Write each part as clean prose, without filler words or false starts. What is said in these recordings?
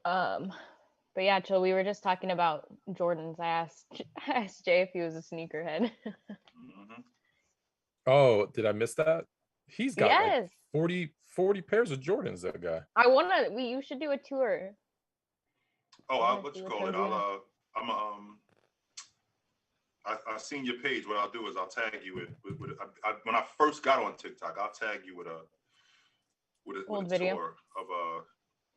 Um, but yeah, Chill, we were just talking about Jordans. I asked Jay if he was a sneakerhead. Hmm. Oh, did I miss that? He's got like Yes. 40 pairs of Jordans, that guy. I wanna you should do a tour. Oh, I wanna what see you which call it? ones you have. I'm I seen your page. What I'll do is I'll tag you when I first got on TikTok. I'll tag you with a Old video. tour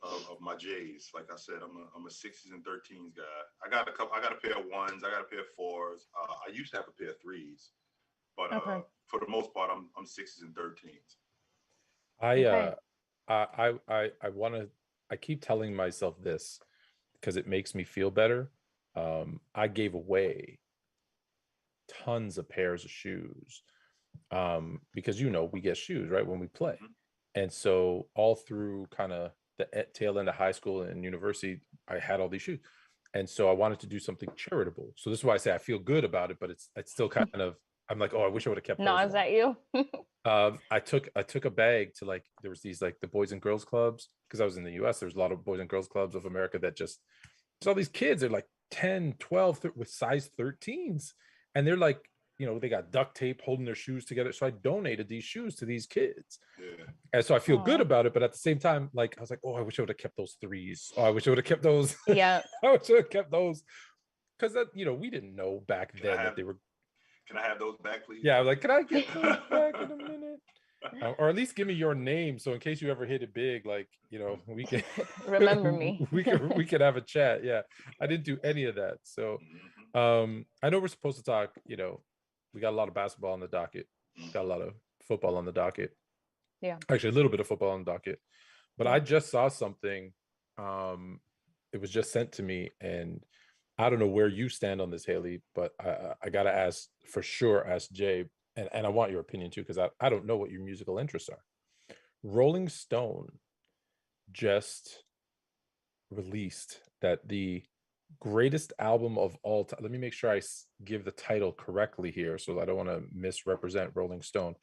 of my J's. Like I said, I'm a sixes and 13s guy. I got a pair of ones. I got a pair of fours. I used to have a pair of threes, but Okay. for the most part, I'm sixes and 13s. I want to. I keep telling myself this because it makes me feel better. I gave away tons of pairs of shoes because we get shoes right when we play, Mm-hmm. and so all through kind of the tail end of high school and university, I had all these shoes, and so I wanted to do something charitable. So this is why I say I feel good about it, but it's still kind of, I'm like, oh, I wish I would have kept No, those is ones. that you? I took a bag to, like, there was these like the Boys and Girls Clubs, because I was in the US. There's a lot of Boys and Girls Clubs of America that just, so all these kids are like 10, 12 with size 13s, and they're like, they got duct tape holding their shoes together. So I donated these shoes to these kids. Yeah. And so I feel good Aw. about it, but at the same time, like, I was like, oh, I wish I would have kept those threes. Oh, I wish I would have kept those. Yeah. I wish I would have kept those, because that, we didn't know back then that they were. Can I have those back, please? Yeah, like, can I get those back in a minute? Or at least give me your name, so in case you ever hit it big, like, we can Remember me. we could have a chat. Yeah, I didn't do any of that. So I know we're supposed to talk. We got a lot of basketball on the docket, got a lot of football on the docket. Yeah. Actually, a little bit of football on the docket. But Yeah. I just saw something. It was just sent to me, and I don't know where you stand on this, Haley, but I gotta ask Jay, and I want your opinion too, because I don't know what your musical interests are. Rolling Stone just released that the greatest album of all time. Let me make sure I give the title correctly here, so I don't want to misrepresent Rolling Stone.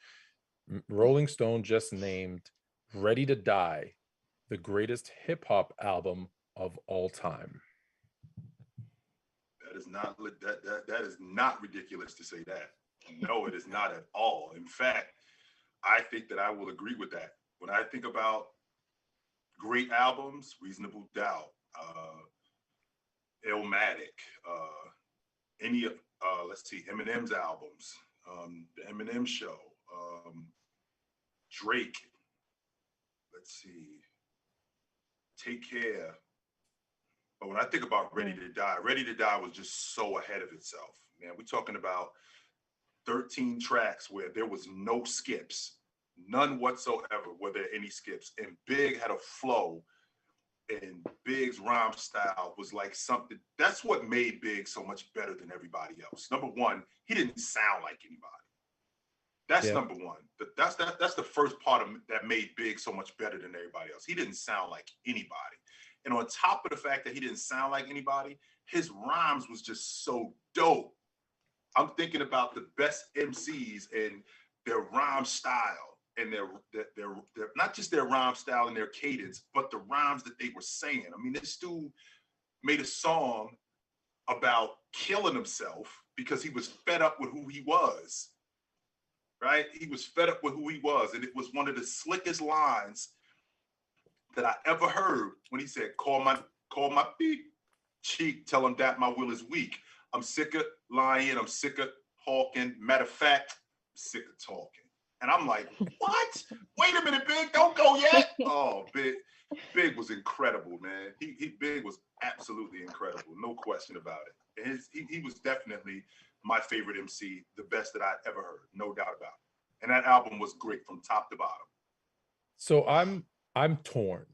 Rolling Stone just named Ready to Die the greatest hip hop album of all time. That is not that is not ridiculous to say that. No, it is not at all. In fact, I think that I will agree with that. When I think about great albums, Reasonable Doubt, Illmatic, any of let's see, Eminem's albums, the Eminem Show, Drake. Let's see, Take Care. But when I think about Ready to Die was just so ahead of itself. Man, we're talking about 13 tracks where there was no skips, none whatsoever were there any skips. And Big had a flow, and Big's rhyme style was like something. That's what made Big so much better than everybody else. Number one, he didn't sound like anybody. That's number one. That's the first part of that made Big so much better than everybody else. He didn't sound like anybody. And on top of the fact that he didn't sound like anybody, his rhymes was just so dope. I'm thinking about the best MCs and their rhyme style, and their not just their rhyme style and their cadence, but the rhymes that they were saying. I mean, this dude made a song about killing himself because he was fed up with who he was. Right? He was fed up with who he was, and it was one of the slickest lines that I ever heard when he said, call my big cheek, tell him that my will is weak. I'm sick of lying, I'm sick of talking. Matter of fact, I'm sick of talking. And I'm like, what? Wait a minute, Big, don't go yet. Oh, Big was incredible, man. Big was absolutely incredible, no question about it. And he was definitely my favorite MC, the best that I'd ever heard, no doubt about it. And that album was great from top to bottom. So I'm torn,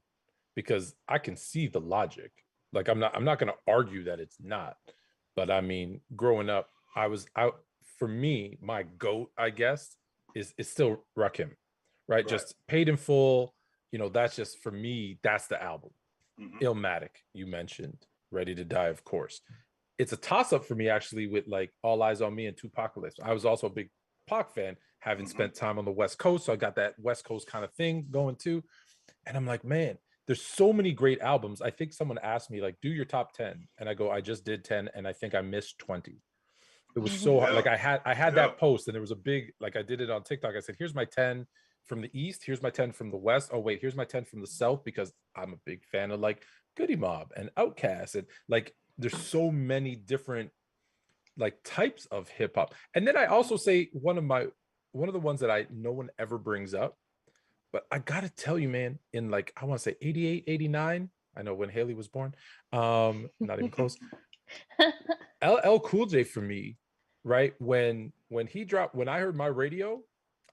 because I can see the logic. Like, I'm not going to argue that it's not. But I mean, growing up, I was out. For me, my GOAT, I guess, is still Rakim, right? Just Paid in Full. That's just, for me, that's the album. Illmatic, you mentioned. Ready to Die, of course. It's a toss-up for me, actually, with like All Eyes on Me and Tupacalypse. I was also a big Pac fan, having spent time on the West Coast, so I got that West Coast kind of thing going too. And I'm like, man, there's so many great albums. I think someone asked me like, do your top 10. And I go, I just did 10. And I think I missed 20. It was so hard. Like I had that post, and there was a big, like I did it on TikTok. I said, here's my 10 from the East. Here's my 10 from the West. Oh wait, here's my 10 from the South, because I'm a big fan of like Goody Mob and Outkast. And like, there's so many different like types of hip hop. And then I also say one of the ones that no one ever brings up, but I gotta tell you, man, in like, I want to say 88, 89, I know when Haley was born, not even close. LL Cool J for me, right? When he dropped, when I heard My Radio,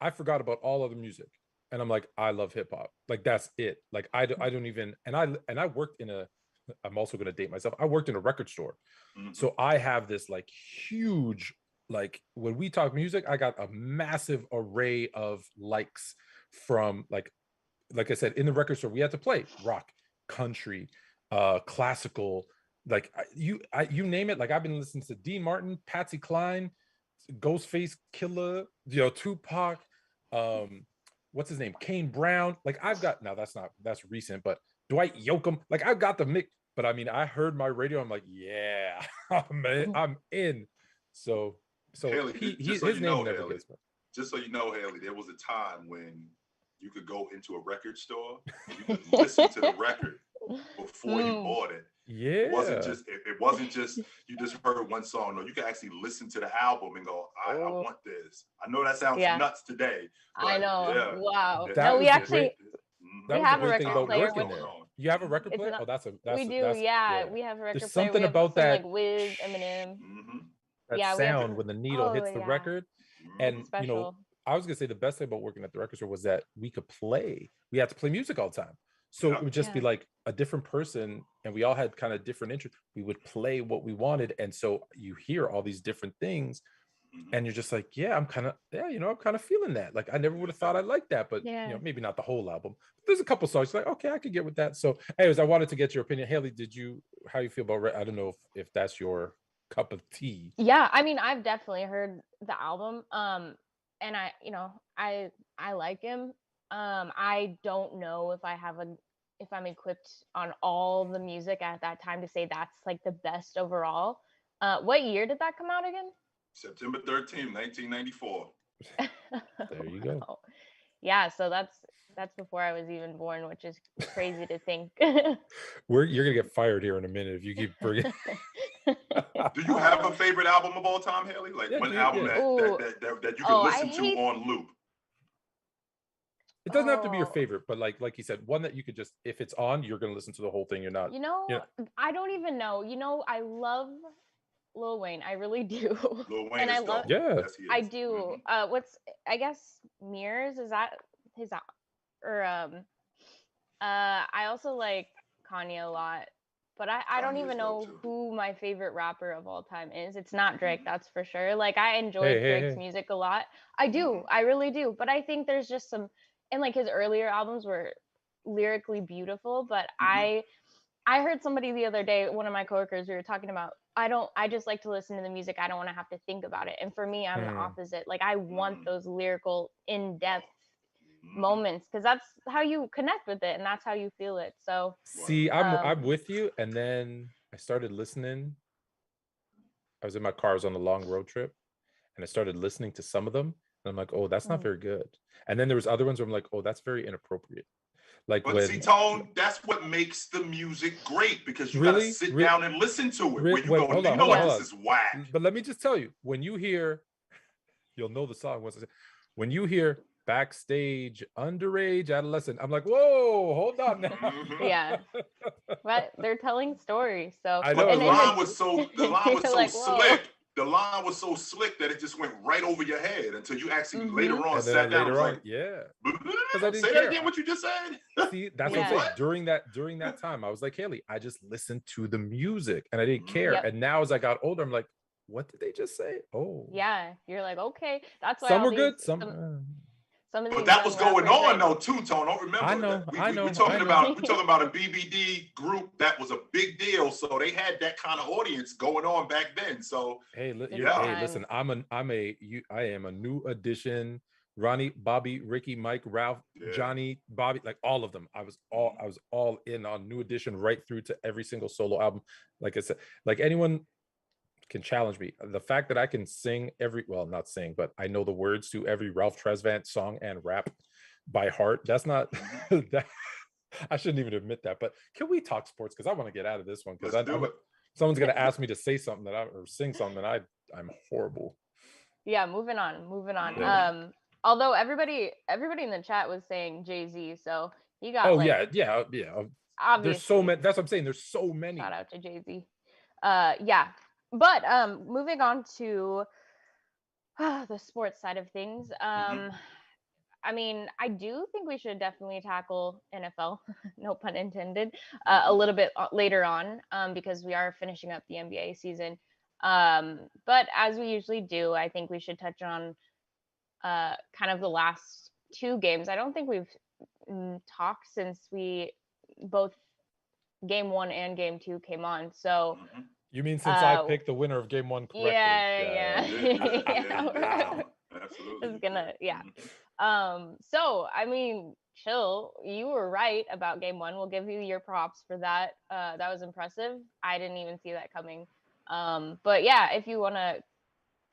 I forgot about all other music. And I'm like, I love hip hop. Like, that's it. Like, I don't even, and I worked I'm also going to date myself. I worked in a record store. Mm-hmm. So I have this like huge, like when we talk music, I got a massive array of likes from like I said, in the record store, we had to play rock, country, classical, like you name it. Like I've been listening to Dean Martin, Patsy Cline, Ghostface Killer, Tupac, what's his name, Kane Brown. Like I've got, now that's recent, but Dwight Yoakam. Like I've got the mix. But I mean, I heard My Radio. I'm like, yeah, I'm in. So Haley, his name never gets me. Just so you know, Haley, there was a time when you could go into a record store and you could listen to the record before you bought it. Yeah. It wasn't just you just heard one song. No, you could actually listen to the album and go, I want this. I know that sounds nuts today. I know. Yeah. Wow. No, we actually we have a record player. You have a record player? We do. We have a record There's player. Something about that, like Wiz, Eminem. That sound when the needle hits the record. And special. I was gonna say the best thing about working at the record store was that we could play. We had to play music all the time. So it would just be like a different person, and we all had kind of different interests. We would play what we wanted, and so you hear all these different things, and you're just like, I'm kind of feeling that. Like I never would have thought I'd like that, but maybe not the whole album. But there's a couple songs like, okay, I could get with that. So, anyways, I wanted to get your opinion, Haley. How you feel about? I don't know if that's your cup of tea. Yeah, I mean, I've definitely heard the album, and I like him. I don't know if I'm equipped on all the music at that time to say that's like the best overall. What year did that come out again? September 13th, 1994. There you go. Yeah, so that's before I was even born, which is crazy to think. You're gonna get fired here in a minute if you keep bringing. Do you have a favorite album of all time, Haley? Like one album that you can listen to on loop? It doesn't have to be your favorite, but like you said, one that you could just, if it's on, you're gonna listen to the whole thing. You're not. I don't even know. I love Lil Wayne. I really do. Lil Wayne and is dope. Yes, I do. I guess Mirrors, is that his, or I also like Kanye a lot, but I don't even know who my favorite rapper of all time is. It's not Drake, that's for sure. Like I enjoy Drake's music a lot. I do. I really do. But I think there's just some, and like his earlier albums were lyrically beautiful, but I heard somebody the other day, one of my coworkers, we were talking about, I just like to listen to the music. I don't want to have to think about it. And for me, I'm the opposite. Like I want those lyrical, in-depth moments, because that's how you connect with it and that's how you feel it. So see, I'm with you. And then I started listening. I was in my car, I was on a long road trip, and I started listening to some of them. And I'm like, oh, that's not very good. And then there was other ones where I'm like, oh, that's very inappropriate. Like, but see, Tone, that's what makes the music great, because you gotta sit down and listen to it. When you go, this is whack. But let me just tell you, when you hear, you'll know the song once. When you hear Backstage, Underage, Adolescent, I'm like, whoa, hold on now. Yeah, but they're telling stories. So I know. The line was so slick. The line was so slick that it just went right over your head until you actually later on sat down and was like, say that again, what you just said. See, that's what I'm saying. During that time, I was like, Haley, I just listened to the music and I didn't care. And now as I got older, I'm like, what did they just say? Oh. Yeah, you're like, okay. That's why some were good, some of but that was going on though too, Tone. Don't remember. I know. We're talking about a BBD group that was a big deal, so they had that kind of audience going on back then. So listen, I am a new addition Ronnie, Bobby, Ricky, Mike, Ralph, Yeah. Johnny, Bobby, like all of them. I was all in on New Edition right through to every single solo album. Like I said, like anyone can challenge me. The fact that I can sing not sing, but I know the words to every Ralph Tresvant song and rap by heart. That's not that. I shouldn't even admit that. But can we talk sports? Because I want to get out of this one. Because someone's going to ask me to say something or sing something that I'm horrible. Yeah, moving on. Yeah. Although everybody in the chat was saying Jay-Z, so he got yeah. Obviously. There's so many. That's what I'm saying. There's so many. Shout out to Jay-Z. Yeah. But moving on to the sports side of things. I mean, I do think we should definitely tackle NFL, no pun intended, a little bit later on, because we are finishing up the NBA season. But as we usually do, I think we should touch on kind of the last two games. I don't think we've talked since we both game 1 and game 2 came on. So you mean since I picked the winner of game 1 correctly? Yeah. Absolutely. It's gonna, yeah. So I mean, Chill, you were right about game 1. We'll give you your props for that. That was impressive. I didn't even see that coming. But yeah, if you want to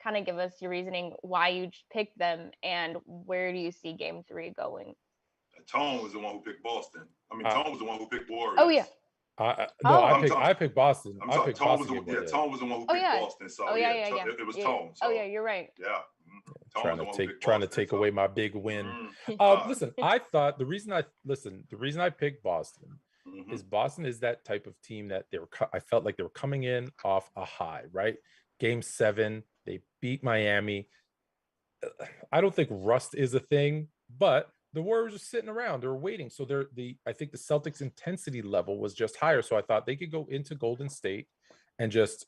kind of give us your reasoning why you picked them and where do you see game 3 going? Tone was the one who picked Boston. I mean, Tone was the one who picked Warriors. Oh yeah. I picked Boston. Tone was the one who picked Boston. So it was Tone. So, you're right. Yeah. Trying to take away my big win. Listen, the reason I picked Boston is Boston is that type of team that I felt like they were coming in off a high, right? Game 7, they beat Miami. I don't think rust is a thing, but the Warriors are sitting around, they're waiting. So I think the Celtics intensity level was just higher. So I thought they could go into Golden State and just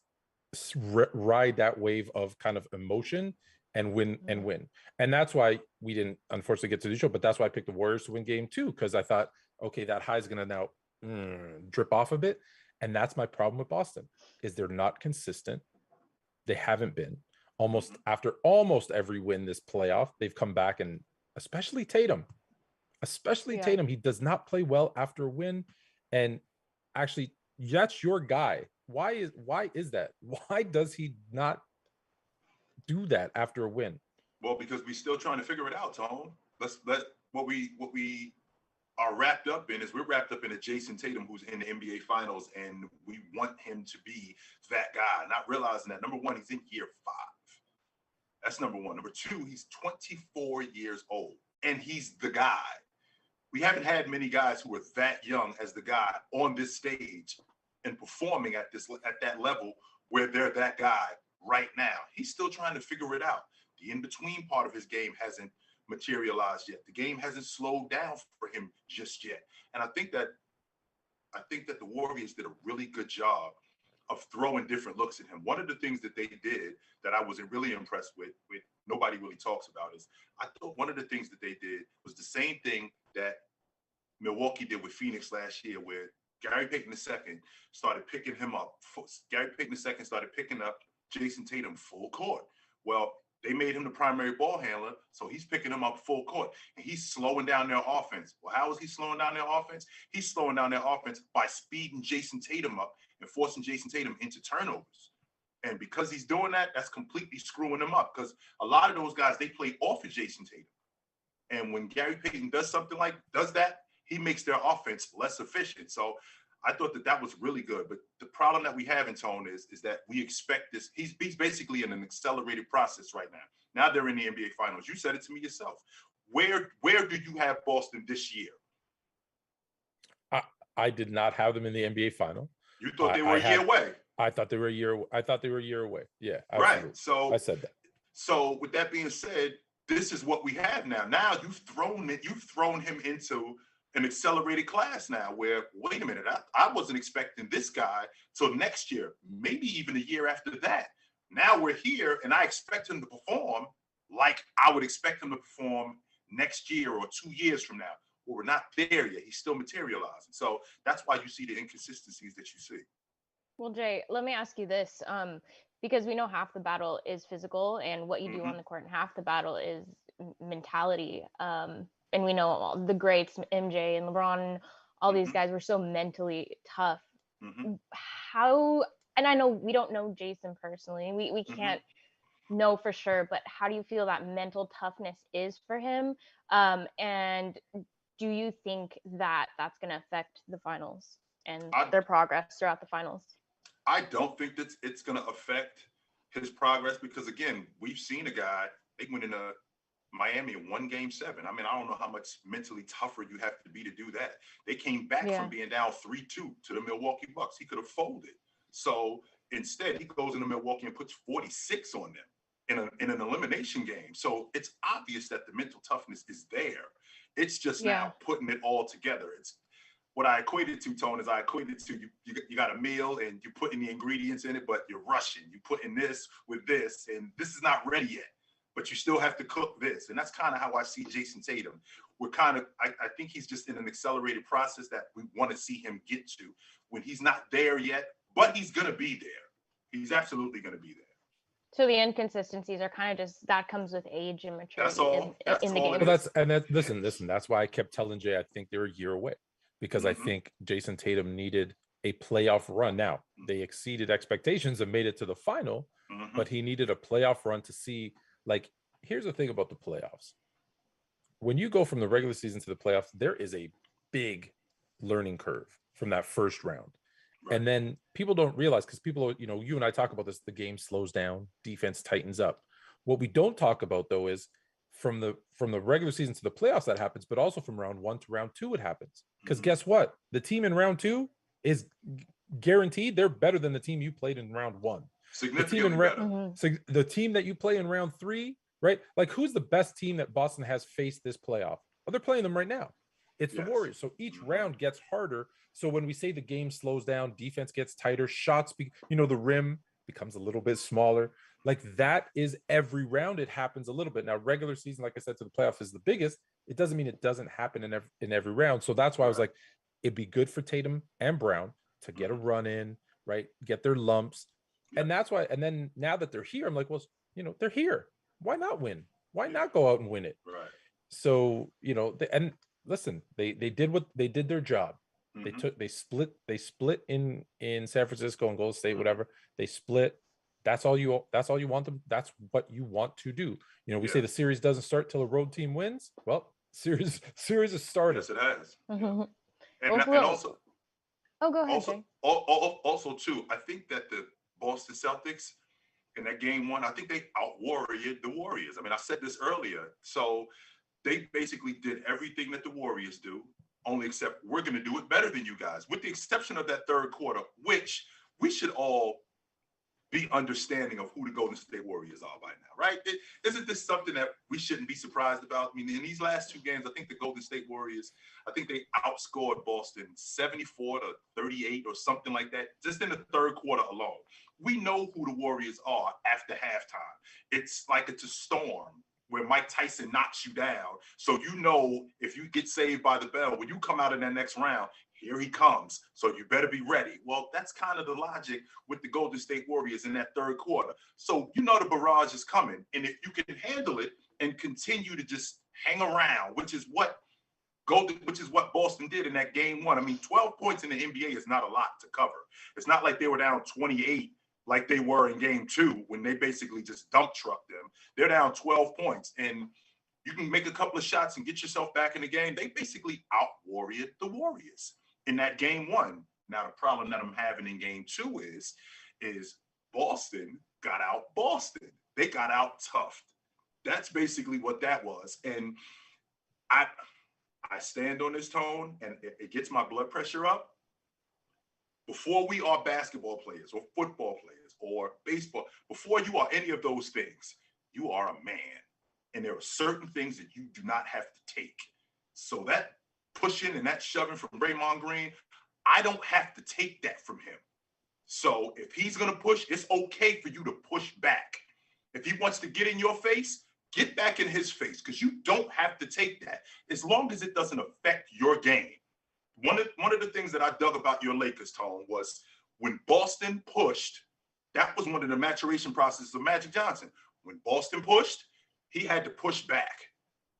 ride that wave of kind of emotion and win. And that's why we didn't unfortunately get to the show, but that's why I picked the Warriors to win game 2, because I thought, okay, that high is going to now drip off a bit. And that's my problem with Boston, is they're not consistent. They haven't been. After almost every win this playoff, they've come back, and especially Tatum, he does not play well after a win. And actually, that's your guy. Why is that? Why does he not do that after a win? Well, because we're still trying to figure it out, Tone. What we are wrapped up in is we're wrapped up in a Jason Tatum who's in the NBA Finals, and we want him to be that guy, not realizing that, number one, he's in year 5. That's number one. Number 2, he's 24 years old, and he's the guy. We haven't had many guys who are that young as the guy on this stage and performing at that level where they're that guy right now. He's still trying to figure it out. The in-between part of his game hasn't materialized yet. The game hasn't slowed down for him just yet. And I think that the Warriors did a really good job of throwing different looks at him. One of the things that they did that I wasn't really impressed with nobody really talks about, is I thought one of the things that they did was the same thing that Milwaukee did with Phoenix last year, where Gary Payton II started picking him up. Gary Payton II started picking up Jason Tatum full court. Well, they made him the primary ball handler, so he's picking him up full court, and he's slowing down their offense. Well, how is he slowing down their offense? He's slowing down their offense by speeding Jason Tatum up and forcing Jason Tatum into turnovers. And because he's doing that, that's completely screwing them up, because a lot of those guys, they play off of Jason Tatum. And when Gary Payton does that, he makes their offense less efficient. So I thought that was really good. But the problem that we have in Tone is that we expect this. He's basically in an accelerated process right now. Now they're in the NBA Finals. You said it to me yourself. Where do you have Boston this year? I did not have them in the NBA Final. You thought they were a year away. I thought they were a year away. Yeah, absolutely. Right. So I said that. So with that being said, this is what we have now. Now you've thrown him into an accelerated class now, where, wait a minute, I wasn't expecting this guy till next year, maybe even a year after that. Now we're here, and I expect him to perform like I would expect him to perform next year or 2 years from now. Well, we're not there yet. He's still materializing. So that's why you see the inconsistencies that you see. Well, Jay, let me ask you this, because we know half the battle is physical and what you do on the court, and half the battle is mentality. And we know all the greats, MJ and LeBron, all these guys were so mentally tough. How, and I know we don't know Jason personally. We can't know for sure, but how do you feel that mental toughness is for him? And do you think that that's going to affect the finals and their progress throughout the finals? I don't think that it's going to affect his progress because, again, we've seen a guy, they went into Miami in 1 Game 7. I mean, I don't know how much mentally tougher you have to be to do that. They came back from being down 3-2 to the Milwaukee Bucks. He could have folded. So instead, he goes into Milwaukee and puts 46 on them in an elimination game. So it's obvious that the mental toughness is there. It's just now putting it all together. It's what I equated to, Tone, is I equated to you got a meal and you're putting the ingredients in it, but you're rushing. You put in this with this, and this is not ready yet, but you still have to cook this. And that's kind of how I see Jason Tatum. We're kind of, I think he's just in an accelerated process that we want to see him get to when he's not there yet, but he's going to be there. He's absolutely going to be there. So the inconsistencies are kind of just, that comes with age and maturity. That's all. In the game. Well, listen, that's why I kept telling Jay I think they're a year away, because I think Jason Tatum needed a playoff run. Now, they exceeded expectations and made it to the final, but he needed a playoff run to see, like, here's the thing about the playoffs. When you go from the regular season to the playoffs, there is a big learning curve from that first round. Right. And then people don't realize, because people, you and I talk about this, the game slows down, defense tightens up. What we don't talk about, though, is from the regular season to the playoffs that happens, but also from round 1 to round 2 it happens. Because guess what? The team in round 2 is guaranteed they're better than the team you played in round 1. Significantly better. So the team that you play in round 3, right? Like, who's the best team that Boston has faced this playoff? Well, they're playing them right now. It's the Warriors. So each round gets harder. So when we say the game slows down, defense gets tighter, shots, the rim becomes a little bit smaller. Like, that is every round. It happens a little bit. Now, regular season, like I said, to the playoffs is the biggest. It doesn't mean it doesn't happen in every round. So that's why I was like, it'd be good for Tatum and Brown to get a run in, right? Get their lumps. And that's why. And then now that they're here, I'm like, well, they're here. Why not win? Why not go out and win it? Right. So, and listen, they did their job. They split in San Francisco and Golden State, whatever. They split. That's all you want them. That's what you want to do. We say the series doesn't start till a road team wins. Well, series has started. Yes, it has. And also, go ahead, Jay. Also, too, I think that the Boston Celtics in that game 1, I think they out-warriored the Warriors. I mean, I said this earlier. So they basically did everything that the Warriors do, only except we're going to do it better than you guys, with the exception of that third quarter, which we should all be understanding of who the Golden State Warriors are by now, right? Isn't this something that we shouldn't be surprised about? I mean, in these last 2 games, I think the Golden State Warriors, I think they outscored Boston 74-38 or something like that, just in the third quarter alone. We know who the Warriors are after halftime. It's like it's a storm where Mike Tyson knocks you down. So if you get saved by the bell, when you come out in that next round, here he comes. So you better be ready. Well, that's kind of the logic with the Golden State Warriors in that third quarter. So the barrage is coming. And if you can handle it and continue to just hang around, which is what Boston did in that game 1. I mean, 12 points in the NBA is not a lot to cover. It's not like they were down 28 like they were in game 2 when they basically just dump trucked them. They're down 12 points. And you can make a couple of shots and get yourself back in the game. They basically out-warriored the Warriors in that game 1. Now, the problem that I'm having in game 2 is Boston got out Boston. They got out tough. That's basically what that was. And I stand on this, Tone, and it gets my blood pressure up. Before we are basketball players or football players or baseball, before you are any of those things, you are a man. And there are certain things that you do not have to take. So that pushing and that shoving from Draymond Green, I don't have to take that from him. So if he's going to push, it's okay for you to push back. If he wants to get in your face, get back in his face, because you don't have to take that as long as it doesn't affect your game. One of the things that I dug about your Lakers, Tone, was when Boston pushed, that was one of the maturation processes of Magic Johnson. When Boston pushed, he had to push back.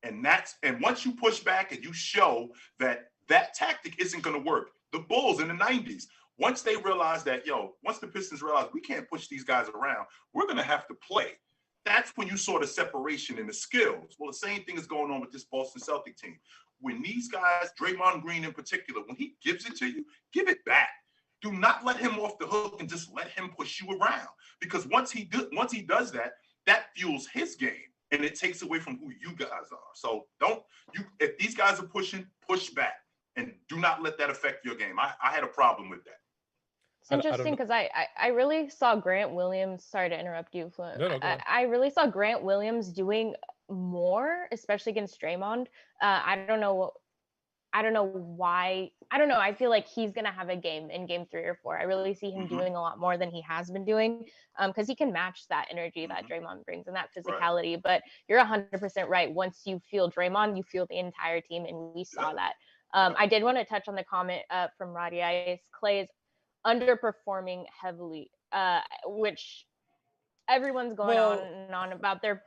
And once you push back and you show that tactic isn't going to work, the Bulls in the 90s, once they realized that, once the Pistons realized we can't push these guys around, we're going to have to play. That's when you saw the separation in the skills. Well, the same thing is going on with this Boston Celtic team. When these guys, Draymond Green in particular, when he gives it to you, give it back. Do not let him off the hook and just let him push you around. Because once he does that, that fuels his game and it takes away from who you guys are. So if these guys are pushing, push back and do not let that affect your game. I had a problem with that. It's interesting because I really saw Grant Williams. Sorry to interrupt you, Fluent. No, I really saw Grant Williams doing more, especially against Draymond. I don't know why. I don't know. I feel like he's gonna have a game in game 3 or 4. I really see him doing a lot more than he has been doing, because he can match that energy that Draymond brings and that physicality. Right. But you're 100% right. Once you feel Draymond, you feel the entire team, and we saw that. I did want to touch on the comment from Roddy Ice. Klay is underperforming heavily, which everyone's going on and on about their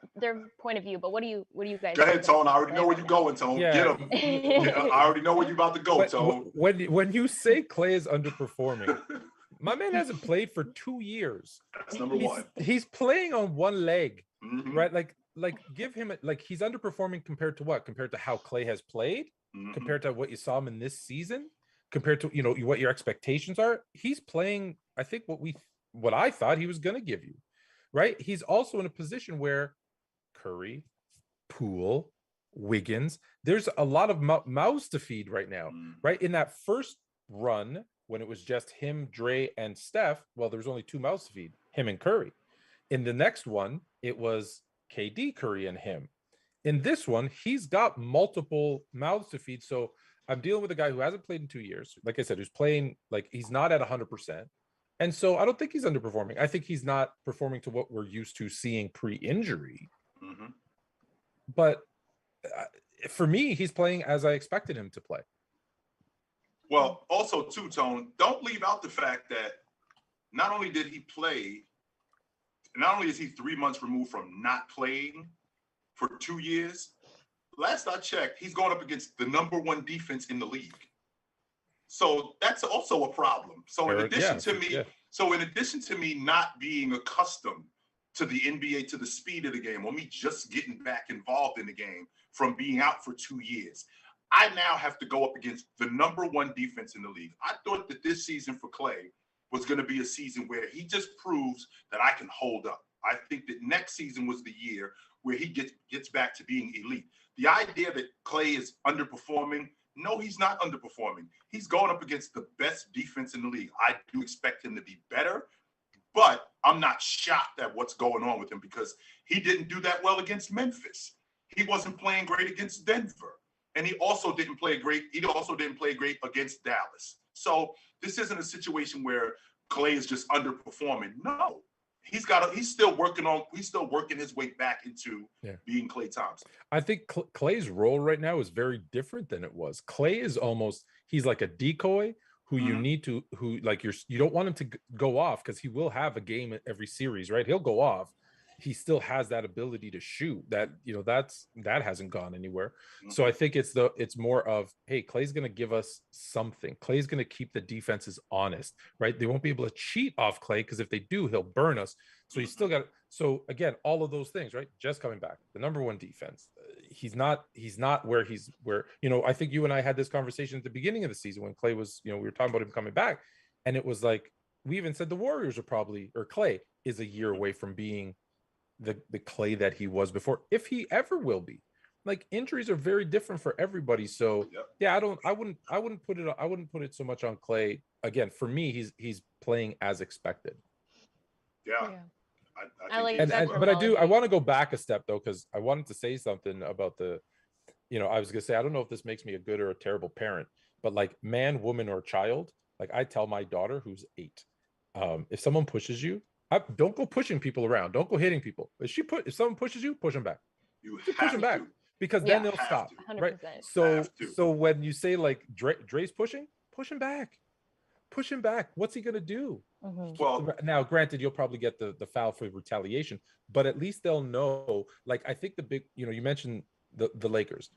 point of view. But what do you guys? Go ahead, Tone. I already know where you're going, Tone. Yeah. Get him. I already know where you're about to go, Tone. When you say Klay is underperforming, my man hasn't played for 2 years. That's number one. He's playing on one leg, right? Like give him he's underperforming compared to what? Compared to how Klay has played, compared to what you saw him in this season, compared to what your expectations are. He's playing, I think, what I thought he was going to give you, right? He's also in a position where Curry, Poole, Wiggins, there's a lot of mouths to feed right now, right? In that first run, when it was just him, Dre, and Steph, well, there was only 2 mouths to feed, him and Curry. In the next one, it was KD, Curry, and him. In this one, he's got multiple mouths to feed. So I'm dealing with a guy who hasn't played in 2 years. Like I said, who's playing, he's not at 100%. And so I don't think he's underperforming. I think he's not performing to what we're used to seeing pre-injury. But for me, he's playing as I expected him to play. Well, also too, Tone, don't leave out the fact that not only did he play, not only is he 3 months removed from not playing for 2 years, last I checked, he's going up against the number 1 defense in the league. So that's also a problem. So in addition to me not being accustomed to the NBA, to the speed of the game, or me just getting back involved in the game from being out for 2 years, I now have to go up against the number 1 defense in the league. I thought that this season for Klay was going to be a season where he just proves that I can hold up. I think that next season was the year where he gets back to being elite. The idea that Klay is underperforming, no, he's not underperforming. He's going up against the best defense in the league. I do expect him to be better, but I'm not shocked at what's going on with him because he didn't do that well against Memphis. He wasn't playing great against Denver. And he also didn't play great against Dallas. So this isn't a situation where Klay is just underperforming. No. He's still working his way back into being Klay Thompson. I think Klay's role right now is very different than it was. Klay is he's like a decoy who you need to, you don't want him to go off because he will have a game every series, right? He'll go off. He still has that ability to shoot that hasn't gone anywhere. So I think it's more of, hey, Klay's going to give us something. Klay's going to keep the defenses honest, right? They won't be able to cheat off Klay because if they do, he'll burn us. So you still got, so again, all of those things, right? Just coming back, the number 1 defense. He's not where I think you and I had this conversation at the beginning of the season when Klay was, we were talking about him coming back, and it was like, we even said the Warriors are Klay is a year away from being the Klay that he was before, if he ever will be. Like, injuries are very different for everybody. So I wouldn't put it so much on Klay. Again, for me, he's playing as expected. I like but I want to go back a step though, because I wanted to say something about I was gonna say, I don't know if this makes me a good or a terrible parent, but like man, woman, or child, like I tell my daughter who's 8, if someone pushes you, don't go pushing people around. Don't go hitting people. If someone pushes you, push them back. You push them back because then they'll stop. 100%. Right. So when you say like Dre's pushing, push him back. Push him back. What's he gonna do? Well, now granted, you'll probably get the foul for retaliation, but at least they'll know. Like I think the big, you mentioned the Lakers.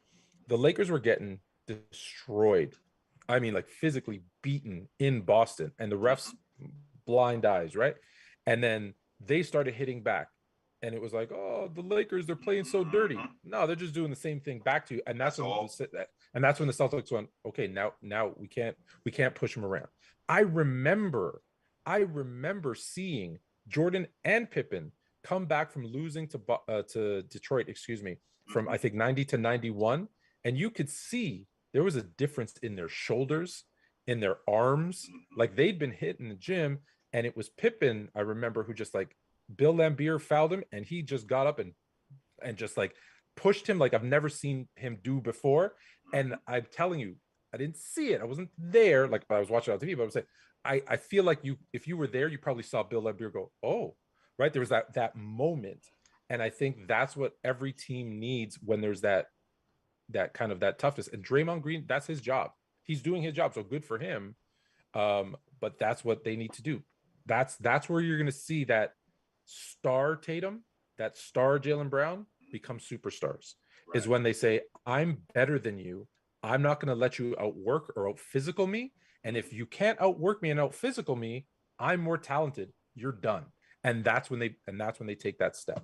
The Lakers were getting destroyed. I mean, like physically beaten in Boston, and the refs blind eyes, right? And then they started hitting back, and it was like, oh, the Lakers, they're playing so dirty. No, they're just doing the same thing back to you, and that's when the Celtics went, okay, now we can't push them around. I remember seeing Jordan and Pippen come back from losing to Detroit, from I think 90 to 91, and you could see there was a difference in their shoulders, in their arms, like they'd been hit in the gym. And it was Pippen, I remember, who just like Bill Laimbeer fouled him, and he just got up and just like pushed him like I've never seen him do before. And I'm telling you, I didn't see it. I wasn't there, like I was watching it on TV, but I was saying, I feel like if you were there, you probably saw Bill Laimbeer go, oh, right. There was that moment. And I think that's what every team needs when there's that kind of that toughness. And Draymond Green, that's his job. He's doing his job, so good for him. But that's what they need to do. That's where you're going to see that star Tatum, that star Jaylen Brown become superstars. Right. Is when they say, I'm better than you. I'm not going to let you outwork or out physical me. And if you can't outwork me and out physical me, I'm more talented. You're done. And that's when they take that step.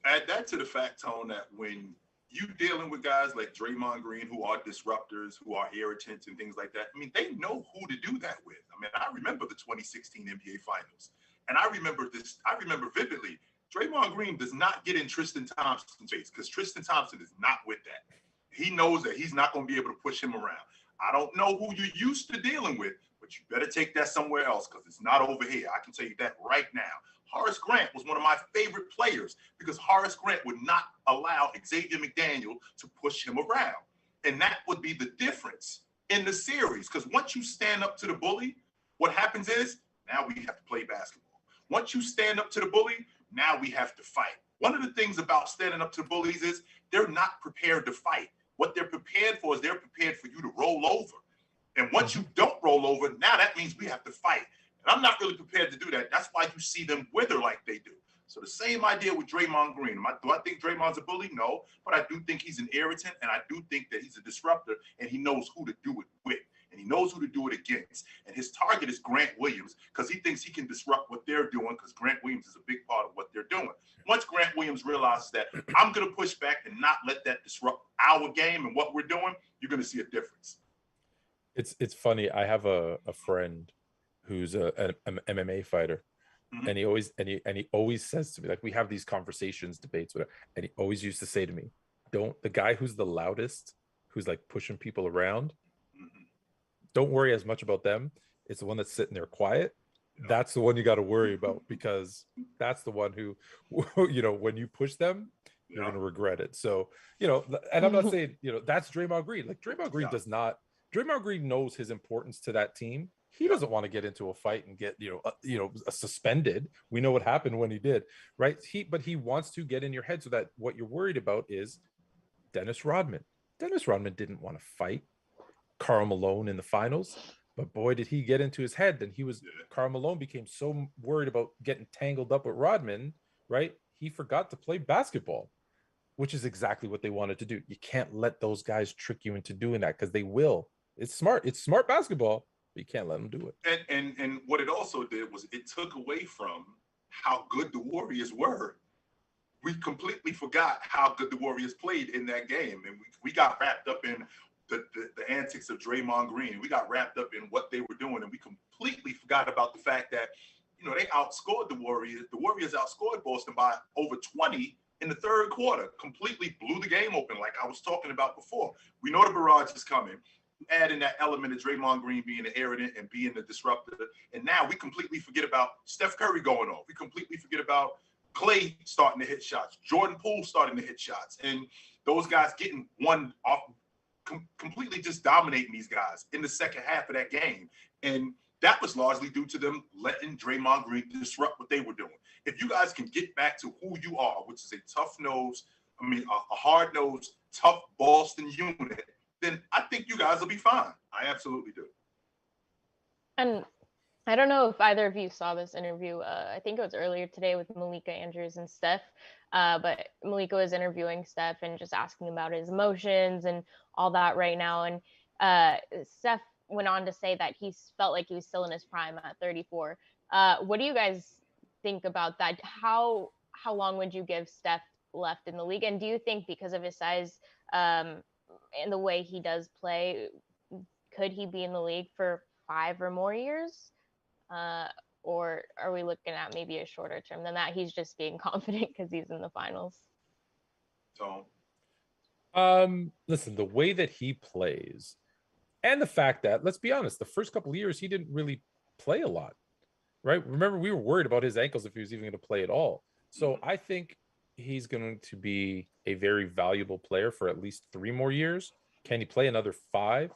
Add that to the fact, Tone, that when you dealing with guys like Draymond Green, who are disruptors, who are irritants and things like that, I mean, they know who to do that with. I mean, I remember the 2016 NBA Finals. And I remember vividly, Draymond Green does not get in Tristan Thompson's face because Tristan Thompson is not with that. He knows that he's not going to be able to push him around. I don't know who you're used to dealing with, but you better take that somewhere else because it's not over here. I can tell you that right now. Horace Grant was one of my favorite players because Horace Grant would not allow Xavier McDaniel to push him around. And that would be the difference in the series. Because once you stand up to the bully, what happens is now we have to play basketball. Once you stand up to the bully, now we have to fight. One of the things about standing up to the bullies is they're not prepared to fight. What they're prepared for is they're prepared for you to roll over. And once you don't roll over, now that means we have to fight. And I'm not really prepared to do that. That's why you see them wither like they do. So the same idea with Draymond Green. Do I think Draymond's a bully? No. But I do think he's an irritant, and I do think that he's a disruptor, and he knows who to do it with, and he knows who to do it against. And his target is Grant Williams because he thinks he can disrupt what they're doing because Grant Williams is a big part of what they're doing. Once Grant Williams realizes that I'm going to push back and not let that disrupt our game and what we're doing, you're going to see a difference. It's funny. I have a friend who's an MMA fighter. Mm-hmm. And he always says to me, like, we have these conversations, debates, whatever, and he always used to say to me, the guy who's the loudest, who's like pushing people around, don't worry as much about them. It's the one that's sitting there quiet. That's the one you got to worry about because that's the one who, when you push them, you're going to regret it. So, and I'm not saying, that's Draymond Green. Like Draymond Green Draymond Green knows his importance to that team. He doesn't want to get into a fight and get, suspended. We know what happened when he did, right? But he wants to get in your head so that what you're worried about is Dennis Rodman. Dennis Rodman didn't want to fight Karl Malone in the finals, but boy, did he get into his head. Then Karl Malone became so worried about getting tangled up with Rodman, right? He forgot to play basketball, which is exactly what they wanted to do. You can't let those guys trick you into doing that because they will. It's smart. It's smart basketball. You can't let them do it. And what it also did was it took away from how good the Warriors were. We completely forgot how good the Warriors played in that game. And we got wrapped up in the antics of Draymond Green. We got wrapped up in what they were doing. And we completely forgot about the fact that, they outscored the Warriors. The Warriors outscored Boston by over 20 in the third quarter, completely blew the game open like I was talking about before. We know the barrage is coming. Add in that element of Draymond Green being an irritant and being the disruptor. And now we completely forget about Steph Curry going off. We completely forget about Clay starting to hit shots, Jordan Poole starting to hit shots, and those guys getting one off, completely just dominating these guys in the second half of that game. And that was largely due to them letting Draymond Green disrupt what they were doing. If you guys can get back to who you are, which is a hard-nosed, tough Boston unit, then I think you guys will be fine. I absolutely do. And I don't know if either of you saw this interview. I think it was earlier today with Malika Andrews and Steph. But Malika was interviewing Steph and just asking about his emotions and all that right now. And Steph went on to say that he felt like he was still in his prime at 34. What do you guys think about that? How long would you give Steph left in the league? And do you think because of his size and the way he does play, could he be in the league for 5 or more years? Or are we looking at maybe a shorter term than that? He's just being confident because he's in the finals. So, listen, the way that he plays and the fact that, let's be honest, the first couple of years he didn't really play a lot, right? Remember, we were worried about his ankles if he was even going to play at all. So I think he's going to be a very valuable player for at least 3 more years. Can he play another 5?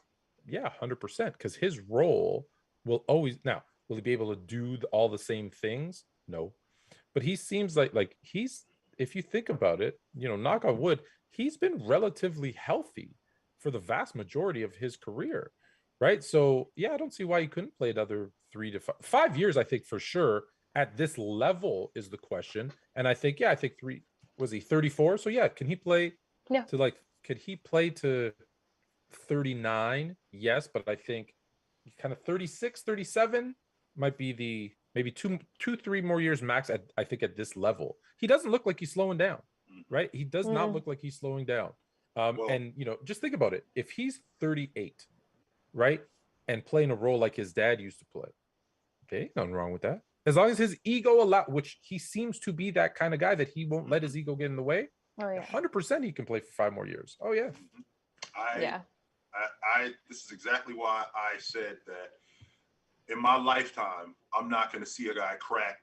Yeah, 100%. Because his role will always now. Will he be able to do all the same things? No. But he seems like he's, if you think about it, knock on wood, he's been relatively healthy for the vast majority of his career, right? So, yeah, I don't see why he couldn't play another 3 to 5 years, I think, for sure. At this level is the question. And I think 3, was he 34? So, yeah, can he play could he play to 39? Yes, but I think kind of 36, 37 might be maybe 2-3 more years max I think at this level. He doesn't look like he's slowing down, right? He does not look like he's slowing down. And just think about it. If he's 38, right, and playing a role like his dad used to play, okay, nothing wrong with that. As long as his ego which he seems to be that kind of guy that he won't let his ego get in the way. 100% he can play for 5 more years. Oh yeah. This is exactly why I said that in my lifetime, I'm not going to see a guy crack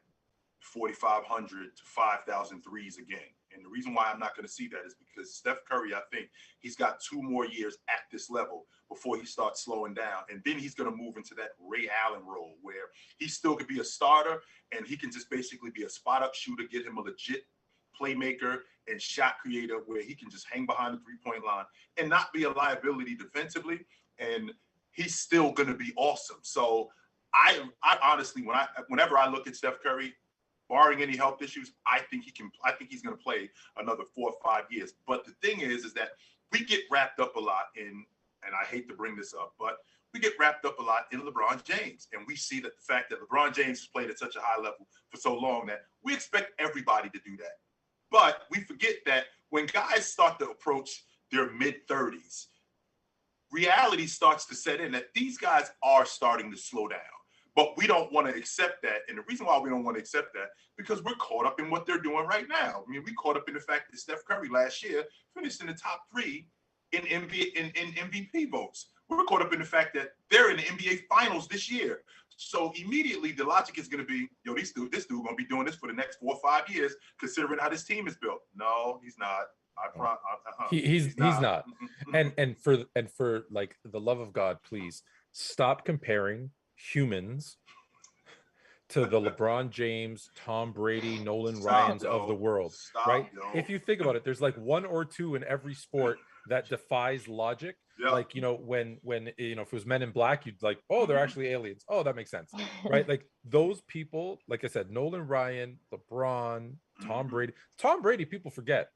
4,500 to 5,000 threes again. And the reason why I'm not going to see that is because Steph Curry, I think he's got 2 more years at this level before he starts slowing down. And then he's going to move into that Ray Allen role where he still could be a starter and he can just basically be a spot up shooter, get him a legit playmaker and shot creator where he can just hang behind the 3-point line and not be a liability defensively. And he's still going to be awesome. So I honestly, whenever I look at Steph Curry, barring any health issues, I think he's going to play another 4 or 5 years. But the thing is that we get wrapped up a lot in, and I hate to bring this up, but we get wrapped up a lot in LeBron James. And we see that the fact that LeBron James has played at such a high level for so long that we expect everybody to do that. But we forget that when guys start to approach their mid-30s, reality starts to set in that these guys are starting to slow down. But we don't want to accept that. And the reason why we don't want to accept that, because we're caught up in what they're doing right now. I mean, we caught up in the fact that Steph Curry last year finished in the top 3 in MVP votes. We're caught up in the fact that they're in the NBA Finals this year. So immediately the logic is going to be, this dude going to be doing this for the next 4 or 5 years, considering how this team is built. No, he's not. He's not. And for like the love of God, please stop comparing humans to the LeBron James, Tom Brady, Nolan Ryans of the world, right? If you think about it, there's like 1 or 2 in every sport that defies logic. Yep. Like, when if it was Men in Black, you'd like, oh, they're actually aliens. Oh, that makes sense, right? Like those people, like I said, Nolan Ryan, LeBron, Tom Brady. Tom Brady, people forget.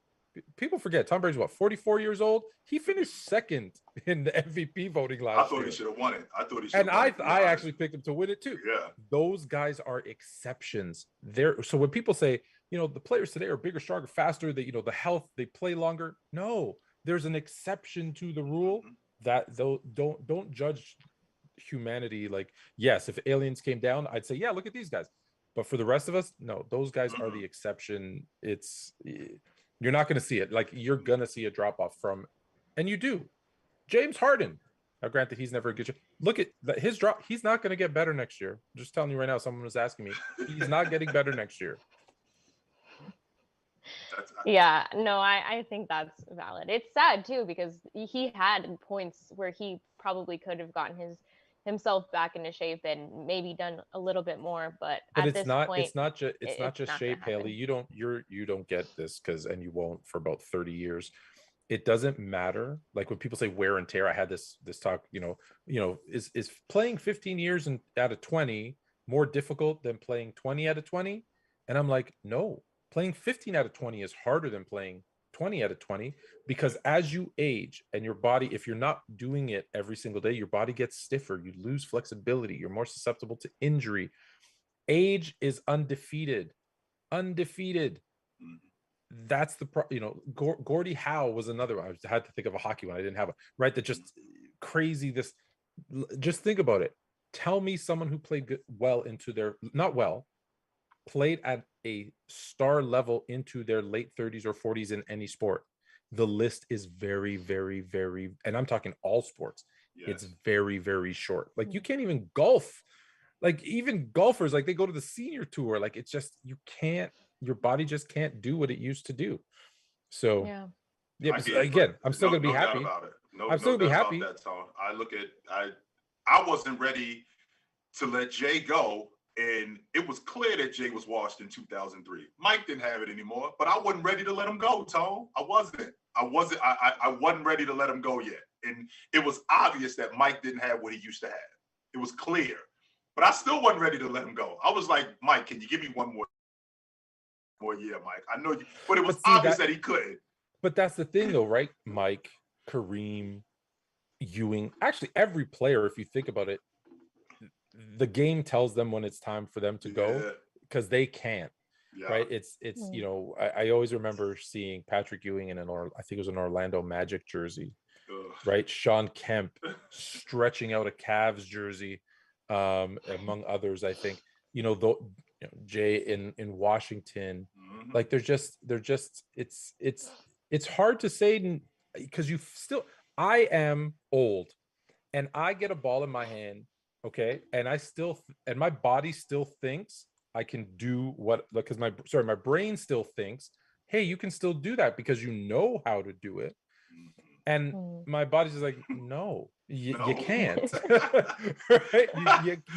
Tom Brady's what, 44 years old? He finished second in the MVP voting last year. I thought he should have won it. And I actually picked him to win it too. Yeah. Those guys are exceptions. So when people say, the players today are bigger, stronger, faster, they, the health, they play longer. No, there's an exception to the rule that don't judge humanity. Like, yes, if aliens came down, I'd say, yeah, look at these guys. But for the rest of us, no, those guys are the exception. You're not going to see it. Like, you're going to see a drop off from, and you do. James Harden. Now, granted, he's never a good. Look at his drop. He's not going to get better next year. I'm just telling you right now. Someone was asking me. He's not getting better next year. Yeah, no, I think that's valid. It's sad too because he had points where he probably could have gotten himself back into shape and maybe done a little bit more, but at this point, it's not just shape, Haley. You don't get this and you won't for about 30 years. It doesn't matter. Like when people say wear and tear, I had this talk, is playing 15 years and out of 20 more difficult than playing 20 out of 20? And I'm like, no, playing 15 out of 20 is harder than playing 20 out of 20, because as you age and your body, if you're not doing it every single day, your body gets stiffer, you lose flexibility, you're more susceptible to injury. Age is undefeated. That's the Gordie Howe was another one. I had to think of a hockey one. I didn't have it right. That just crazy. Just think about it. Tell me someone who played well into their played at a star level into their late 30s or 40s in any sport. The list is very, very, very, and I'm talking all sports. Yes. It's very, very short. Like you can't even golf. Like even golfers, like they go to the senior tour. Like it's just, you can't, your body just can't do what it used to do. So yeah, again, I'm still gonna be happy. About it. I'm still gonna be happy. That, I wasn't ready to let Jay go, and it was clear that Jay was washed in 2003. Mike didn't have it anymore, but I wasn't ready to let him go, Tone. I wasn't ready to let him go yet. And it was obvious that Mike didn't have what he used to have. It was clear. But I still wasn't ready to let him go. I was like, Mike, can you give me one more year, Mike? I know you, but it was obvious that he couldn't. But that's the thing though, right? Mike, Kareem, Ewing, actually every player, if you think about it, the game tells them when it's time for them to go, because they can't. Right? It's you know, I always remember seeing Patrick Ewing in I think it was an Orlando Magic jersey, right? Sean Kemp stretching out a Cavs jersey, among others. I think Jay in Washington, like they're just it's hard to say, because I am old and I get a ball in my hand, okay, and and my body still thinks I can do because my brain still thinks, hey, you can still do that because you know how to do it. And my body's just like, no, you can't. Right?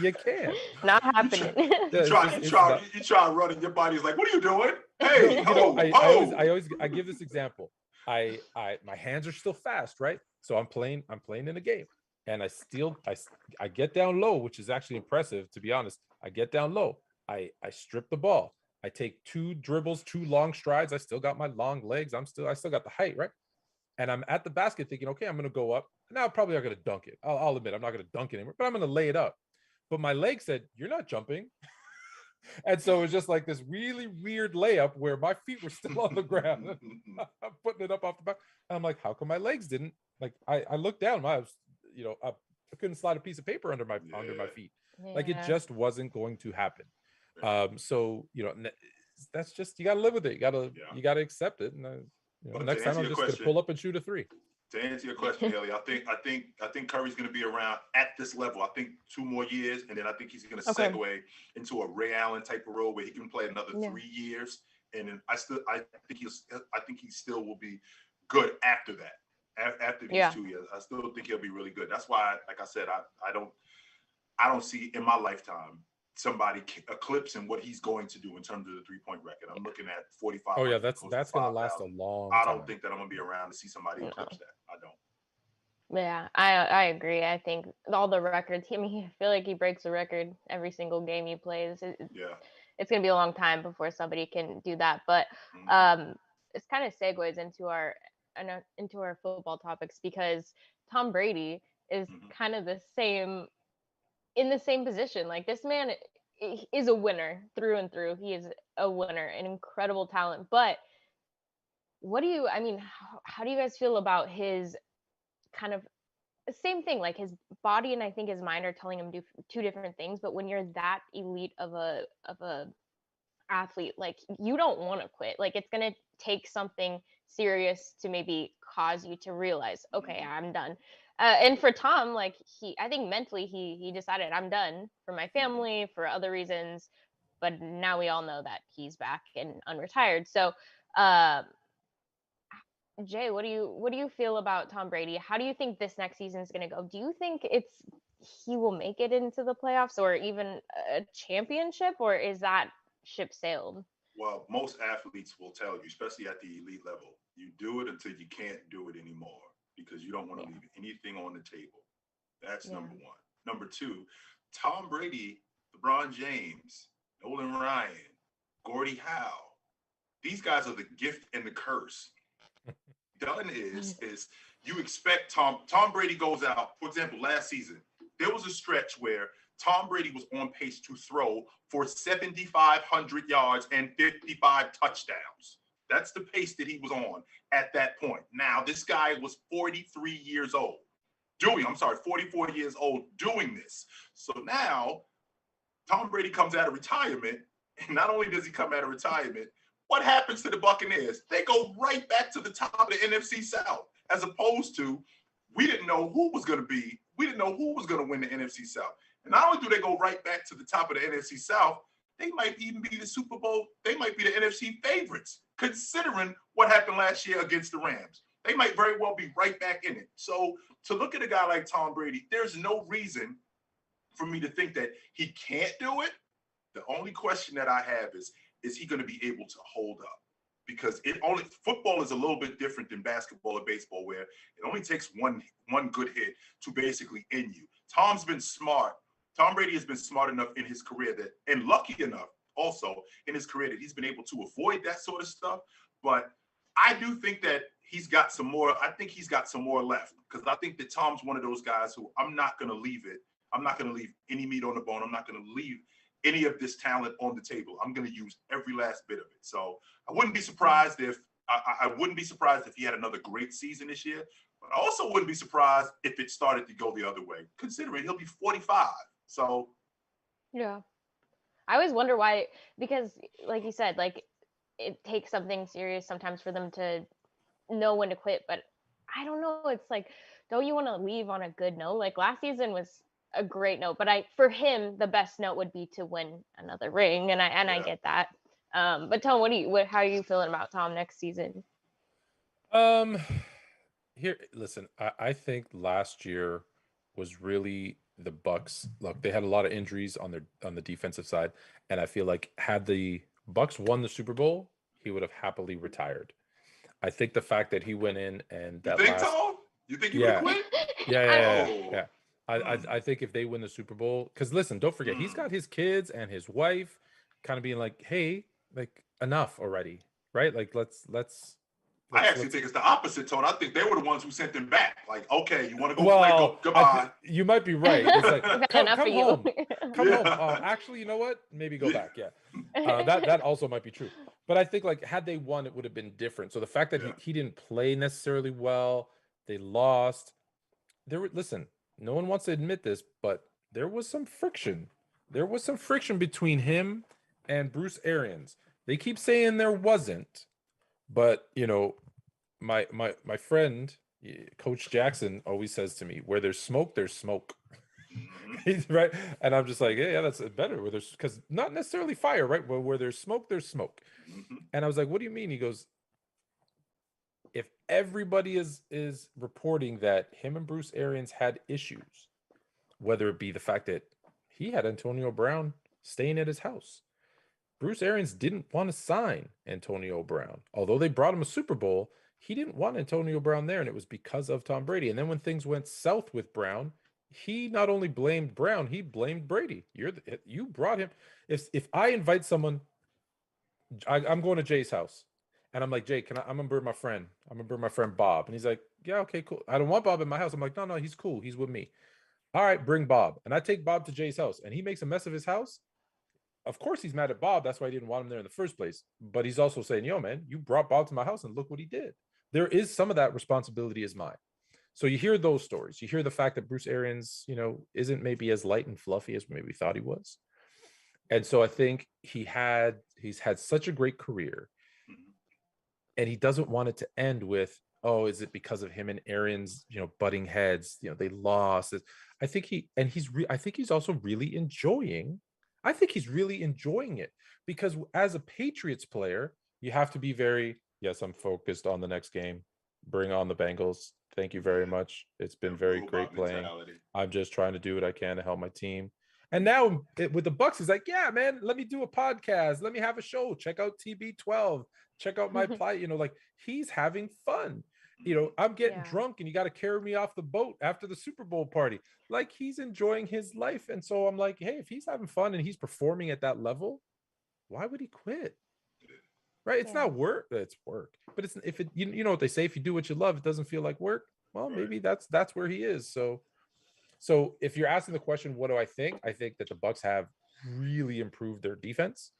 You can't. Not happening. You try running, your body's like, what are you doing? Hey, I give this example. My hands are still fast, right? So I'm playing in a game, and I get down low, which is actually impressive, to be honest. I get down low. I strip the ball. I take 2 dribbles, 2 long strides. I still got my long legs. I still got the height, right? And I'm at the basket thinking, okay, I'm going to go up. Now, probably not going to dunk it. I'll admit, I'm not going to dunk it anymore, but I'm going to lay it up. But my leg said, you're not jumping. And so it was just like this really weird layup where my feet were still on the ground. I'm putting it up off the back. And I'm like, how come my legs didn't? Like, I looked down. I couldn't slide a piece of paper under my feet. Yeah. Like, it just wasn't going to happen. So, that's just, you got to live with it. You got to accept it. And next time I'm just going to pull up and shoot a 3. To answer your question, Haley, I think Curry's going to be around at this level. I think 2 more years, and then I think he's going to segue into a Ray Allen type of role where he can play another 3 years. And then I think he still will be good after that. After these 2 years, I still think he'll be really good. That's why, like I said, I don't see in my lifetime somebody eclipsing what he's going to do in terms of the 3-point record. I'm looking at 45. Oh yeah, that's going to last a long time. I don't think that I'm going to be around to see somebody eclipse that. I don't. Yeah, I agree. I think all the records, I feel like he breaks a record every single game he plays. It's going to be a long time before somebody can do that. But it's kind of segues into our football topics, because Tom Brady is kind of in the same position. Like, this man is a winner through and through. He is a winner, an incredible talent. But how do you guys feel about his kind of same thing? Like, his body and I think his mind are telling him to do 2 different things. But when you're that elite of a athlete, like, you don't want to quit. Like, it's going to take something serious to maybe cause you to realize, okay, I'm done. And for Tom, like, I think mentally he decided, I'm done, for my family, for other reasons. But now we all know that he's back and unretired. So, Jay, what do you feel about Tom Brady? How do you think this next season is going to go? Do you think he will make it into the playoffs or even a championship, or is that ship sailed? Well, most athletes will tell you, especially at the elite level, you do it until you can't do it anymore, because you don't want to leave anything on the table. That's number 1. Number 2, Tom Brady, LeBron James, Nolan Ryan, Gordie Howe. These guys are the gift and the curse. Done is you expect Tom Brady goes out. For example, last season, there was a stretch where Tom Brady was on pace to throw for 7,500 yards and 55 touchdowns. That's the pace that he was on at that point. Now, this guy was 44 years old doing this. So now, Tom Brady comes out of retirement, and not only does he come out of retirement, what happens to the Buccaneers? They go right back to the top of the NFC South, as opposed to we didn't know who was going to win the NFC South. And not only do they go right back to the top of the NFC South, they might even be the Super Bowl. They might be the NFC favorites, considering what happened last year against the Rams. They might very well be right back in it. So to look at a guy like Tom Brady, there's no reason for me to think that he can't do it. The only question that I have is he going to be able to hold up? Because football is a little bit different than basketball or baseball, where it only takes one good hit to basically end you. Tom's been smart. Tom Brady has been smart enough in his career and lucky enough also in his career that he's been able to avoid that sort of stuff. But I do think that he's got some more. I think he's got some more left, because I think that Tom's one of those guys who I'm not going to leave it. I'm not going to leave any meat on the bone. I'm not going to leave any of this talent on the table. I'm going to use every last bit of it. So I wouldn't be surprised if he had another great season this year. But I also wouldn't be surprised if it started to go the other way, considering he'll be 45. So, yeah, I always wonder why, because like you said, like it takes something serious sometimes for them to know when to quit. But I don't know. It's like, don't you want to leave on a good note? Like last season was a great note, but for him, the best note would be to win another ring. And I get that. But Tom, how are you feeling about Tom next season? Listen, I think last year was really the Bucks. Look, they had a lot of injuries on the defensive side, and I feel like had the Bucks won the Super Bowl, he would have happily retired. I think the fact that he went in and that Tom? You think he would quit? Yeah. I think if they win the Super Bowl, because listen, don't forget, he's got his kids and his wife kind of being like, hey, like enough already, right? Like let's I actually think it's the opposite, Tone. I think they were the ones who sent him back. Like, okay, you want to go play? Go, goodbye. You might be right. It's like, come home. Come home. Yeah. Actually, you know what? Maybe go back. Yeah. That also might be true. But I think like had they won, it would have been different. So the fact that he didn't play necessarily well, they lost. Listen, no one wants to admit this, but there was some friction. There was some friction between him and Bruce Arians. They keep saying there wasn't. But you know, my friend Coach Jackson always says to me, "Where there's smoke, there's smoke." He's right, and I'm just like, yeah, that's better. Where there's, because not necessarily fire, right? But where there's smoke, there's smoke. And I was like, "What do you mean?" He goes, "If everybody is reporting that him and Bruce Arians had issues, whether it be the fact that he had Antonio Brown staying at his house." Bruce Arians didn't want to sign Antonio Brown. Although they brought him a Super Bowl, he didn't want Antonio Brown there, and it was because of Tom Brady. And then when things went south with Brown, he not only blamed Brown, he blamed Brady. You brought him. If I invite someone, I'm going to Jay's house, and I'm like, Jay, I'm gonna bring my friend. I'm gonna bring my friend Bob, and he's like, yeah, okay, cool. I don't want Bob in my house. I'm like, no, he's cool. He's with me. All right, bring Bob, and I take Bob to Jay's house, and he makes a mess of his house. Of course, he's mad at Bob. That's why he didn't want him there in the first place. But he's also saying, yo, man, you brought Bob to my house and look what he did. There is some of that responsibility is mine. So you hear those stories. You hear the fact that Bruce Arians, isn't maybe as light and fluffy as maybe we thought he was. And so I think he's had such a great career. And he doesn't want it to end with, oh, is it because of him and Arians, butting heads? They lost. I think he's also really enjoying. I think he's really enjoying it, because as a Patriots player, you have to be very, yes, I'm focused on the next game. Bring on the Bengals. Thank you very much. It's been very great playing. I'm just trying to do what I can to help my team. And now with the Bucks, he's like, yeah, man, let me do a podcast. Let me have a show. Check out TB12. Check out my play. Like he's having fun. I'm getting Yeah. drunk and you got to carry me off the boat after the Super Bowl party. Like, he's enjoying his life. And so I'm like, hey, if he's having fun and he's performing at that level, why would he quit? Right? It's not work. It's work. But it's if it you know what they say, if you do what you love, it doesn't feel like work. Well, maybe that's where he is. So if you're asking the question, what do I think? I think that the Bucks have really improved their defense.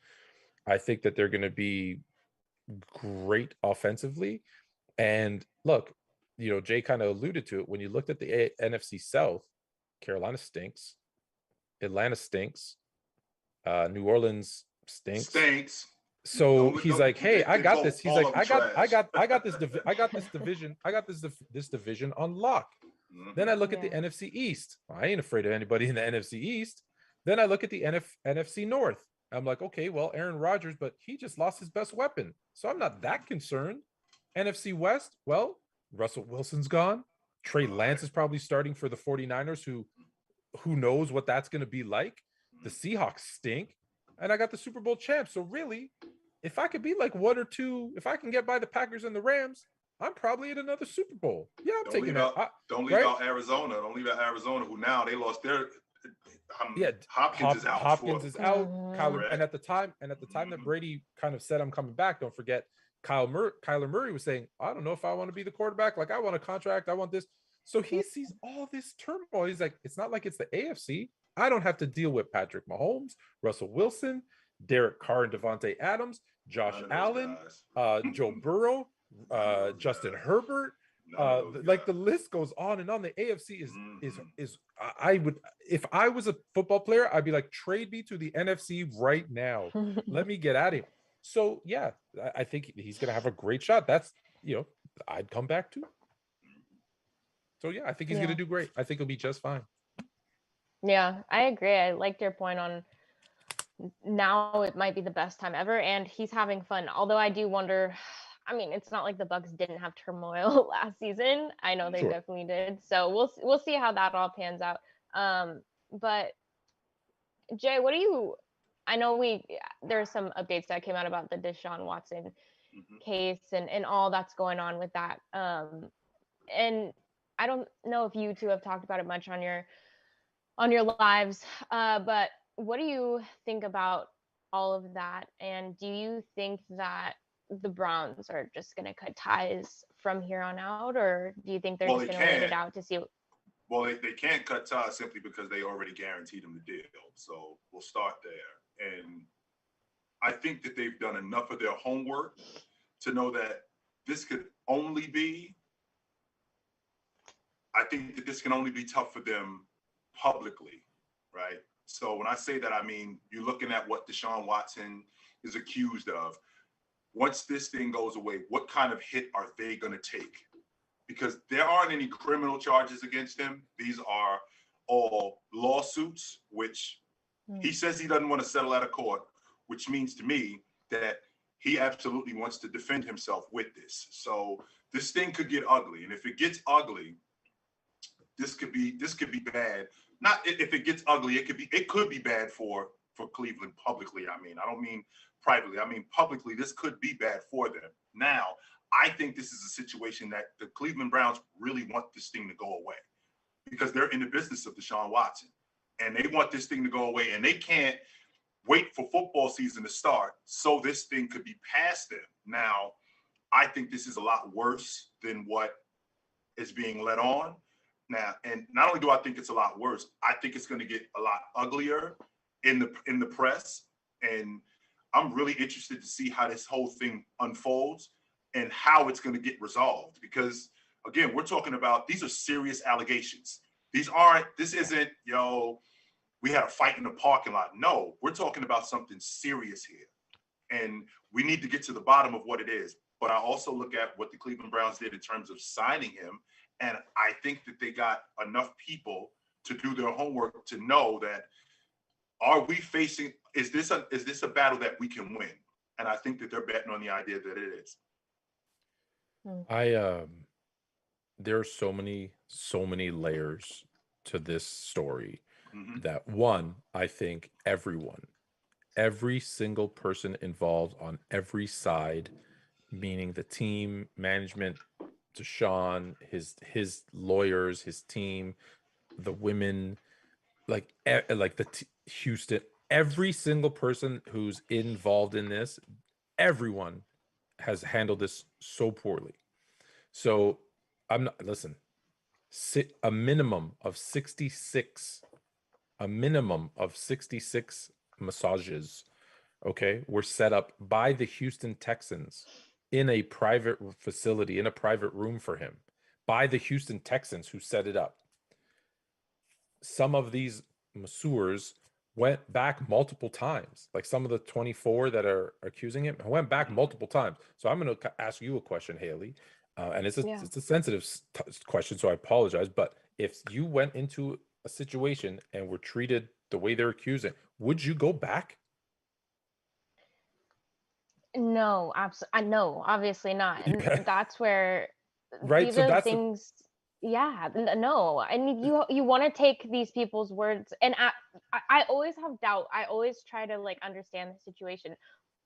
I think that they're going to be great offensively. And look, Jay kind of alluded to it. When you looked at the NFC South, Carolina stinks, Atlanta stinks, New Orleans stinks. So he's like, hey, I got this. He's like, I got this division on lock. Then I look at the NFC East. I ain't afraid of anybody in the NFC East. Then I look at the NFC North. I'm like, okay, well, Aaron Rodgers, but he just lost his best weapon. So I'm not that concerned. NFC West, well, Russell Wilson's gone. Trey Lance is probably starting for the 49ers, who knows what that's going to be like. The Seahawks stink. And I got the Super Bowl champ. So really, if I could be like one or two, if I can get by the Packers and the Rams, I'm probably at another Super Bowl. Yeah, I'm taking that. Don't leave out Arizona. Don't leave out Arizona, who now they lost their. Hopkins is out. Hopkins is out. And at the time that Brady kind of said, "I'm coming back," don't forget, Kyler Murray was saying, "I don't know if I want to be the quarterback. Like, I want a contract. I want this." So he sees all this turmoil. He's like, "It's not like it's the AFC. I don't have to deal with Patrick Mahomes, Russell Wilson, Derek Carr, and Devontae Adams, Josh Allen, Joe Burrow, Justin Herbert." Like, the list goes on and on. The AFC is I would, if I was a football player, I'd be like, trade me to the NFC right now. Let me get at him. So yeah, I think he's gonna have a great shot. That's I'd come back too. So yeah, I think he's gonna do great. I think he'll be just fine. Yeah, I agree. I liked your point on now it might be the best time ever, and he's having fun. Although I do wonder. I mean, it's not like the Bucks didn't have turmoil last season. I know they definitely did. So we'll see how that all pans out. But Jay, I know there's some updates that came out about the Deshaun Watson case and all that's going on with that. And I don't know if you two have talked about it much on your lives. But what do you think about all of that? And do you think that the Browns are just going to cut ties from here on out, or do you think they're just going to wait it out to see? Well, they can't cut ties simply because they already guaranteed them the deal. So we'll start there. And I think that they've done enough of their homework to know that this could only be, I think that this can only be tough for them publicly, right? So when I say that, I mean, you're looking at what Deshaun Watson is accused of. Once this thing goes away, what kind of hit are they going to take? Because there aren't any criminal charges against him. These are all lawsuits, which he says he doesn't want to settle out of court, which means to me that he absolutely wants to defend himself with this. So this thing could get ugly. And if it gets ugly, this could be bad. Not if it gets ugly, it could be bad for Cleveland publicly. I mean, I don't mean privately. I mean, publicly, this could be bad for them. Now, I think this is a situation that the Cleveland Browns really want this thing to go away because they're in the business of Deshaun Watson and they want this thing to go away and they can't wait for football season to start so this thing could be past them. Now, I think this is a lot worse than what is being let on. Now, and not only do I think it's a lot worse, I think it's going to get a lot uglier in the press. And I'm really interested to see how this whole thing unfolds and how it's going to get resolved. Because again, we're talking about, these are serious allegations. This isn't, we had a fight in the parking lot. No, we're talking about something serious here. And we need to get to the bottom of what it is. But I also look at what the Cleveland Browns did in terms of signing him. And I think that they got enough people to do their homework to know that, is this a battle that we can win? And I think that they're betting on the idea that it is. There are so many layers to this story that one, I think every single person involved on every side, meaning the team, management, Deshaun, his lawyers, his team, the women, like Houston, every single person who's involved in this, everyone has handled this so poorly. So I'm not, listen, a minimum of 66 massages, okay, were set up by the Houston Texans in a private facility, in a private room for him, by the Houston Texans who set it up. Some of these masseurs went back multiple times. Like some of the 24 that are accusing him went back multiple times. So I'm going to ask you a question, Haley, and it's a sensitive question, so I apologize. But if you went into a situation and were treated the way they're accusing, would you go back? No, absolutely. No, obviously not. And that's where right. these So are that's things. Yeah, no. I mean, you want to take these people's words, and I always have doubt. I always try to like understand the situation.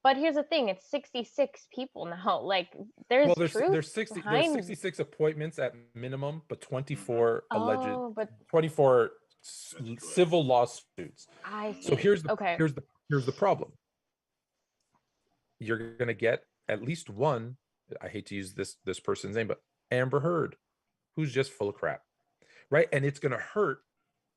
But here's the thing: it's 66 people now. Like, there's truth there's 60 behind. there's 66 appointments at minimum, but 24 alleged, but 24 civil lawsuits. I see. So here's okay. here's the problem. You're gonna get at least one. I hate to use this person's name, but Amber Heard, who's just full of crap, right? And it's gonna hurt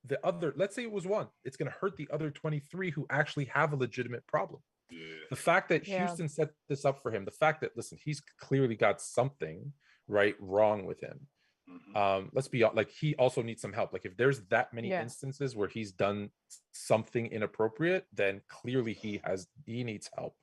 the other. Let's say it was one. It's gonna hurt the other 23 who actually have a legitimate problem. Yeah. The fact that Houston set this up for him, the fact that, listen, he's clearly got something wrong with him. Let's be like, he also needs some help. Like if there's that many instances where he's done something inappropriate, then clearly he needs help.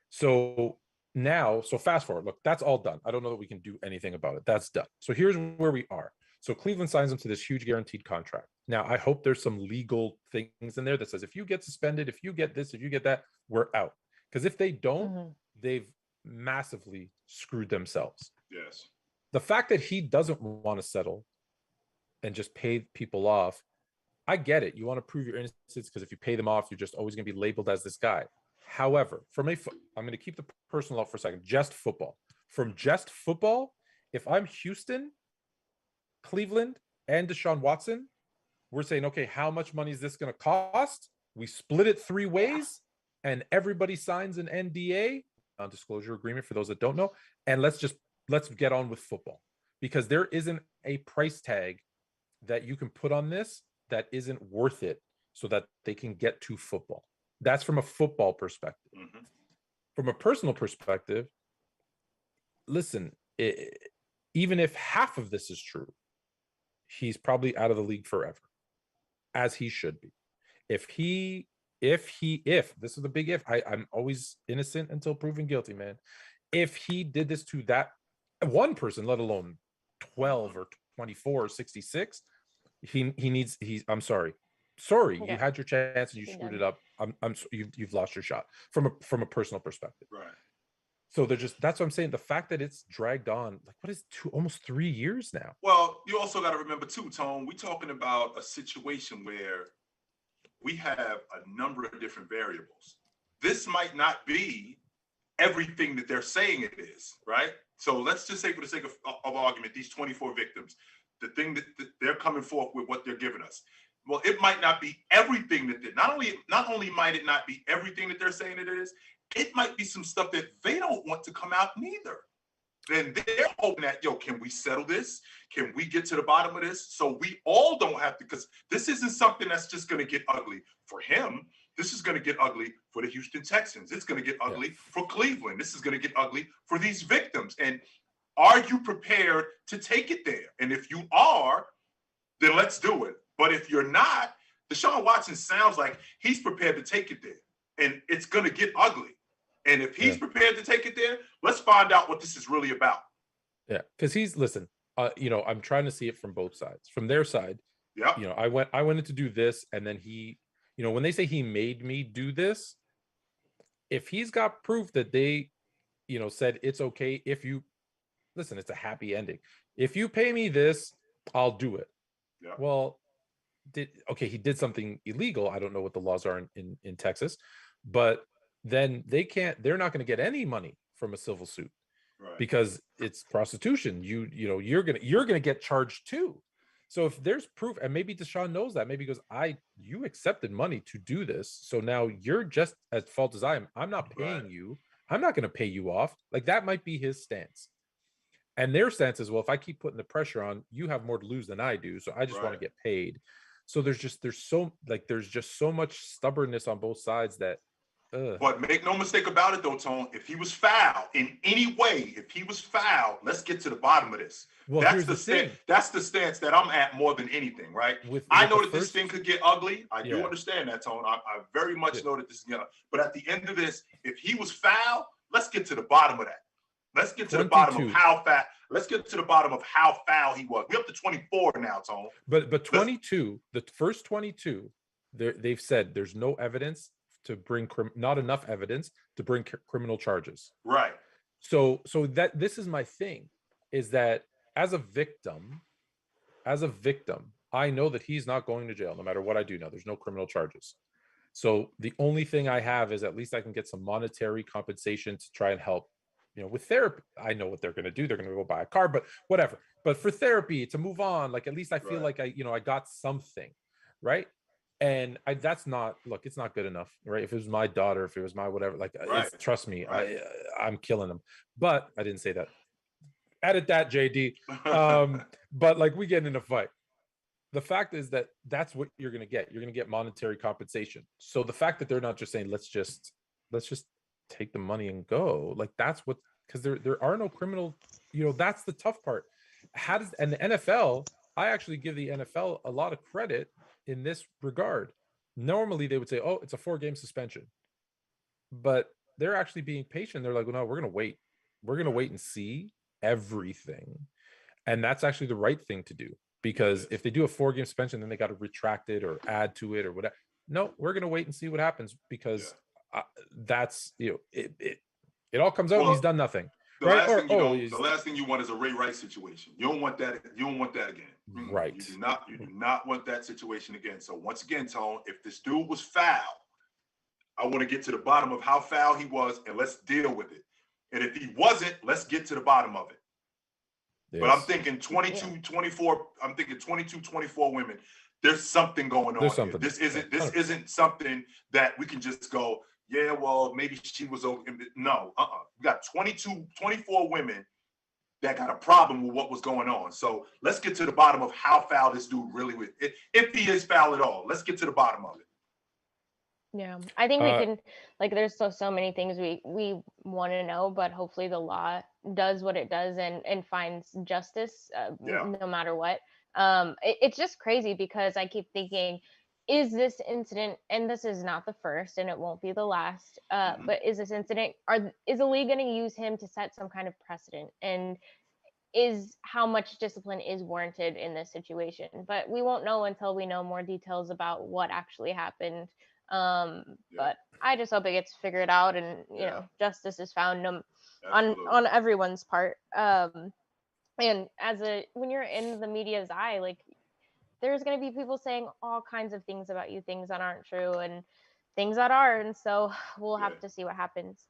So now, fast forward, look, that's all done. I don't know that we can do anything about it. That's done. So here's where we are. So Cleveland signs him to this huge guaranteed contract. Now, I hope there's some legal things in there that says, if you get suspended, if you get this, if you get that, we're out. Because if they don't, they've massively screwed themselves. Yes. The fact that he doesn't want to settle and just pay people off, I get it. You want to prove your innocence because if you pay them off, you're just always going to be labeled as this guy. However, I'm going to keep the personal up for a second. Just football. From just football, if I'm Houston, Cleveland, and Deshaun Watson, we're saying, okay, how much money is this going to cost? We split it 3 ways, and everybody signs an NDA, non-disclosure agreement for those that don't know, and let's get on with football, because there isn't a price tag that you can put on this that isn't worth it so that they can get to football. That's from a football perspective. From a personal perspective, listen, even if half of this is true, he's probably out of the league forever, as he should be. If this is the big if, I'm always innocent until proven guilty, man. If he did this to that one person, let alone 12 or 24 or 66, I'm sorry. You had your chance and you screwed it up. You've lost your shot from a personal perspective. Right. So that's what I'm saying. The fact that it's dragged on, like, what is almost 3 years now? Well, you also got to remember too, Tone, we're talking about a situation where we have a number of different variables. This might not be everything that they're saying it is, right? So let's just say, for the sake of argument, these 24 victims, the thing that they're coming forth with, what they're giving us. Well, it might not be everything that not only might it not be everything that they're saying it is, it might be some stuff that they don't want to come out neither. Then they're hoping that, can we settle this? Can we get to the bottom of this? So we all don't have to, because this isn't something that's just going to get ugly for him. This is going to get ugly for the Houston Texans. It's going to get ugly for Cleveland. This is going to get ugly for these victims. And are you prepared to take it there? And if you are, then let's do it. But if you're not, Deshaun Watson sounds like he's prepared to take it there. And it's going to get ugly. And if he's prepared to take it there, let's find out what this is really about. Yeah, because listen, I'm trying to see it from both sides. From their side, I went in to do this, and then he, when they say he made me do this, if he's got proof that they, said it's okay if you, listen, it's a happy ending. If you pay me this, I'll do it. Yeah. Well, he did something illegal. I don't know what the laws are in Texas, but then they're not going to get any money from a civil suit. because it's prostitution. You're gonna get charged too. So if there's proof, and maybe Deshaun knows that, maybe he goes, you accepted money to do this, so now you're just as fault as I am. I'm not paying you. I'm not going to pay you off. Like, that might be his stance. And their stance is, well, if I keep putting the pressure on, you have more to lose than I do, so I just want to get paid. So there's just so much stubbornness on both sides that. But make no mistake about it, though, Tone. If he was fouled in any way, let's get to the bottom of this. Well, that's the stance that I'm at more than anything, right? I know that this thing could get ugly. I do understand that, Tone. I very much know that this is gonna. But at the end of this, if he was fouled, let's get to the bottom of that. Let's get to the bottom of how fat. Let's get to the bottom of how foul he was. We're up to 24 now, Tone. But 22, the first 22, they've said there's no evidence to bring not enough evidence to bring criminal charges. Right. So that this is my thing, is that as a victim, I know that he's not going to jail no matter what I do now. There's no criminal charges. So the only thing I have is at least I can get some monetary compensation to try and help, with therapy. I know what they're going to do. They're going to go buy a car, but whatever. But for therapy, to move on, like, at least I feel like I got something, right? And it's not good enough, right? If it was my daughter, if it was my whatever, like, trust me, I'm killing them. But I didn't say that. Edit that, JD. But like, we get in a fight. The fact is that that's what you're going to get. You're going to get monetary compensation. So the fact that they're not just saying, let's just take the money and go, like, that's what, because there are no criminal, that's the tough part. And the NFL, I actually give the NFL a lot of credit in this regard. Normally they would say, oh, it's a 4-game suspension, but they're actually being patient. They're like, well, no, we're going to wait and see everything. And that's actually the right thing to do, because if they do a 4-game suspension, then they got to retract it or add to it or whatever. No, we're going to wait and see what happens, because that's, it all comes out and he's done nothing. The last thing you want is a Ray Rice situation. You don't want that. You don't want that again. Right. You do not want that situation again. So once again, Tone, if this dude was foul, I want to get to the bottom of how foul he was, and let's deal with it. And if he wasn't, let's get to the bottom of it. Yes. But I'm thinking 24. I'm thinking 22, 24 women. There's something going on here. This isn't something that we can just go, yeah, well, maybe she was over. No, we got 24 women that got a problem with what was going on. So let's get to the bottom of how foul this dude really was. If he is foul at all, let's get to the bottom of it. Yeah, I think we can, like, there's so many things we want to know, but hopefully the law does what it does and finds justice no matter what. It's just crazy, because I keep thinking, is this incident, and this is not the first and it won't be the last, but is this incident, is the league going to use him to set some kind of precedent? And is how much discipline is warranted in this situation? But we won't know until we know more details about what actually happened. But I just hope it gets figured out, and justice is found on everyone's part. And when you're in the media's eye, like, there's going to be people saying all kinds of things about you, things that aren't true and things that are, and so we'll have to see what happens.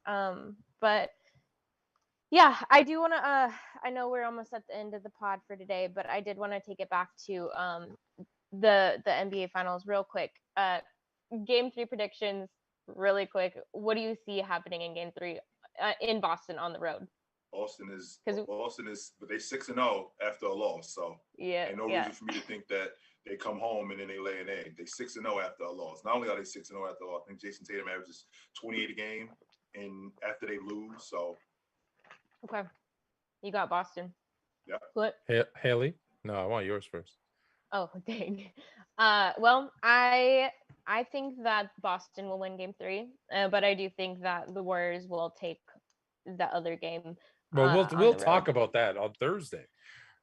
But yeah, I do want to I know we're almost at the end of the pod for today, but I did want to take it back to the NBA finals real quick. Game 3 predictions really quick. What do you see happening in game 3 in Boston on the road? Boston is, but they 6-0 after a loss, so ain't no reason for me to think that they come home and then they lay an egg. They 6-0 after a loss. Not only are they 6-0 after a loss, I think Jason Tatum averages 28 a game, and after they lose, so. Okay, you got Boston. Yeah. What? Haley? No, I want yours first. Oh, dang. Well, I think that Boston will win game 3, but I do think that the Warriors will take the other game. Well, we'll talk about that on Thursday.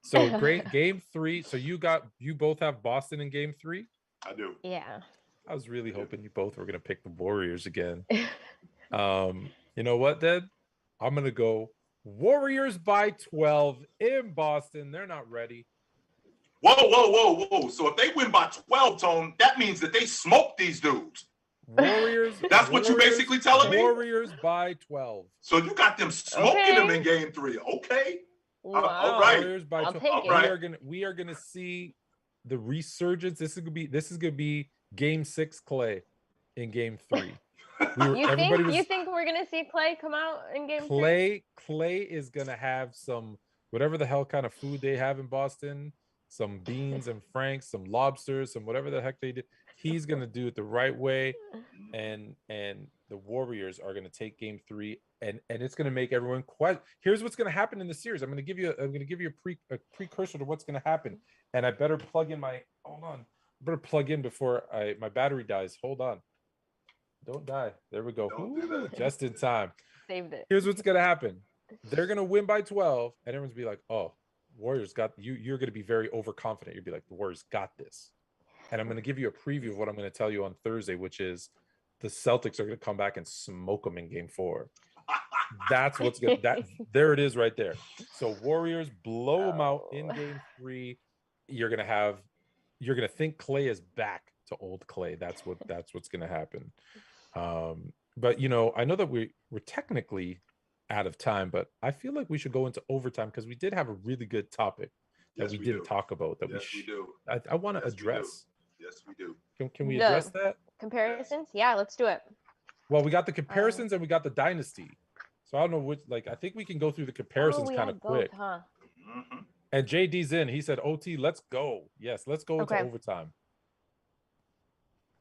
So great. Game 3. So you both have Boston in game 3? I do. Yeah. I was really hoping you both were going to pick the Warriors again. You know what, then? I'm going to go Warriors by 12 in Boston. They're not ready. Whoa. So if they win by 12, Tone, that means that they smoked these dudes. Warriors. That's what you basically telling me? Warriors by 12. So you got them smoking them in game 3. Okay. Wow. All right. Warriors by 12. I'll take it. We are gonna see the resurgence. This is gonna be game 6 Clay in game 3. You think we're gonna see Clay come out in game 3? Clay is gonna have some whatever the hell kind of food they have in Boston, some beans and franks, some lobsters, some whatever the heck they did. He's gonna do it the right way, and the Warriors are gonna take game 3, and it's gonna make everyone question. Here's what's gonna happen in the series. I'm gonna give you a precursor to what's gonna happen, and I better plug in my before my battery dies. Hold on. Don't die. There we go. Ooh, just in time. Saved it. Here's what's gonna happen. They're gonna win by 12, and everyone's be like, "Oh, Warriors got you." You're gonna be very overconfident. You'll be like, "The Warriors got this." And I'm gonna give you a preview of what I'm gonna tell you on Thursday, which is the Celtics are gonna come back and smoke them in game 4. That's what's good. There it is right there. So Warriors blow them out in game 3. You're gonna think Clay is back to old Clay. That's what's gonna happen. But I know that we're technically out of time, but I feel like we should go into overtime because we did have a really good topic that we didn't talk about that we do. I want to address. Yes, we do. Can we address that? Comparisons? Yeah, let's do it. Well, we got the comparisons and we got the Dynasty. So I don't know which. I think we can go through the comparisons kind of quick. Huh? Mm-hmm. And JD's in. He said, "OT, let's go." Yes, let's go into overtime.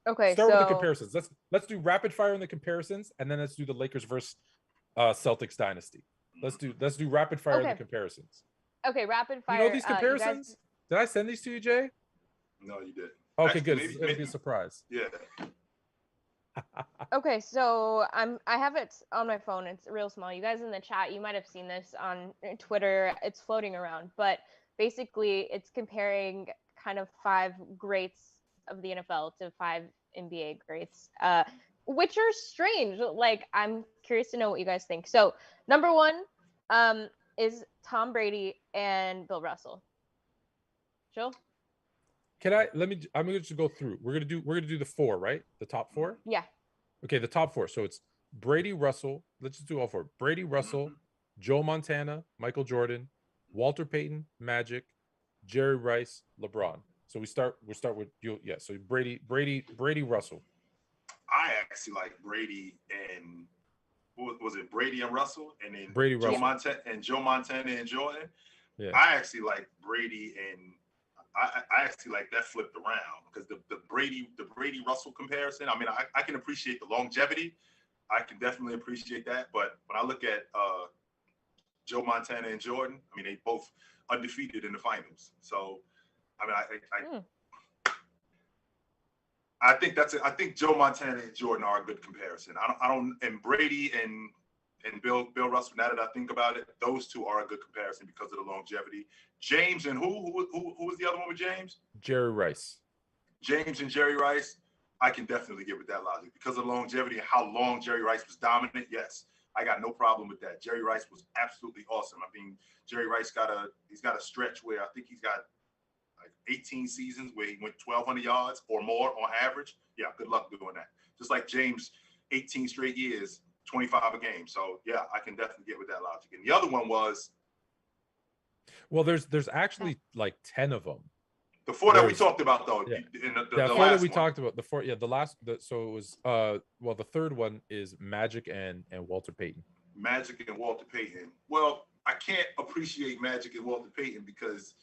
Okay, Start with the comparisons. Let's do rapid fire on the comparisons, and then let's do the Lakers versus Celtics dynasty. Let's do rapid fire on the comparisons. Okay, rapid fire. You know these comparisons? Did I send these to you, Jay? No, you didn't. Okay, good. It'll be a surprise. Yeah. Okay, so I have it on my phone. It's real small. You guys in the chat, you might have seen this on Twitter. It's floating around, but basically it's comparing kind of 5 greats of the NFL to 5 NBA greats, which are strange. Like, I'm curious to know what you guys think. So number 1 is Tom Brady and Bill Russell. Joe? I'm gonna just go through. We're gonna do the 4, right? The top 4? Yeah. Okay, the top 4. So it's Brady, Russell. Let's just do all 4. Brady, Russell, Joe Montana, Michael Jordan, Walter Payton, Magic, Jerry Rice, LeBron. So we'll start with you. Yeah. So Brady, Russell. I actually like Brady and was it Brady and Russell, and then Brady, Joe Russell. Joe Montana and Jordan. Yeah. I actually like Brady and I actually like that flipped around because the Brady Russell comparison. I mean, I can appreciate the longevity. I can definitely appreciate that. But when I look at Joe Montana and Jordan, I mean, they both undefeated in the finals. So, I mean, I think I think Joe Montana and Jordan are a good comparison. And Brady and Bill Russell, now that I think about it, those two are a good comparison because of the longevity. James and who was the other one with James? Jerry Rice. James and Jerry Rice, I can definitely get with that logic because of the longevity and how long Jerry Rice was dominant. Yes, I got no problem with that. Jerry Rice was absolutely awesome. I mean, Jerry Rice got a stretch where I think he's got like 18 seasons where he went 1,200 yards or more on average. Yeah, good luck doing that. Just like James, 18 straight years, 25 a game. So yeah, I can definitely get with that logic. And the other one was, well, there's actually like 10 of them. The 4 that we talked about though. Yeah. In the 4 last that we one. talked about. The 4, yeah, so it was well, the third one is Magic and Walter Payton. Magic and Walter Payton. Well, I can't appreciate Magic and Walter Payton because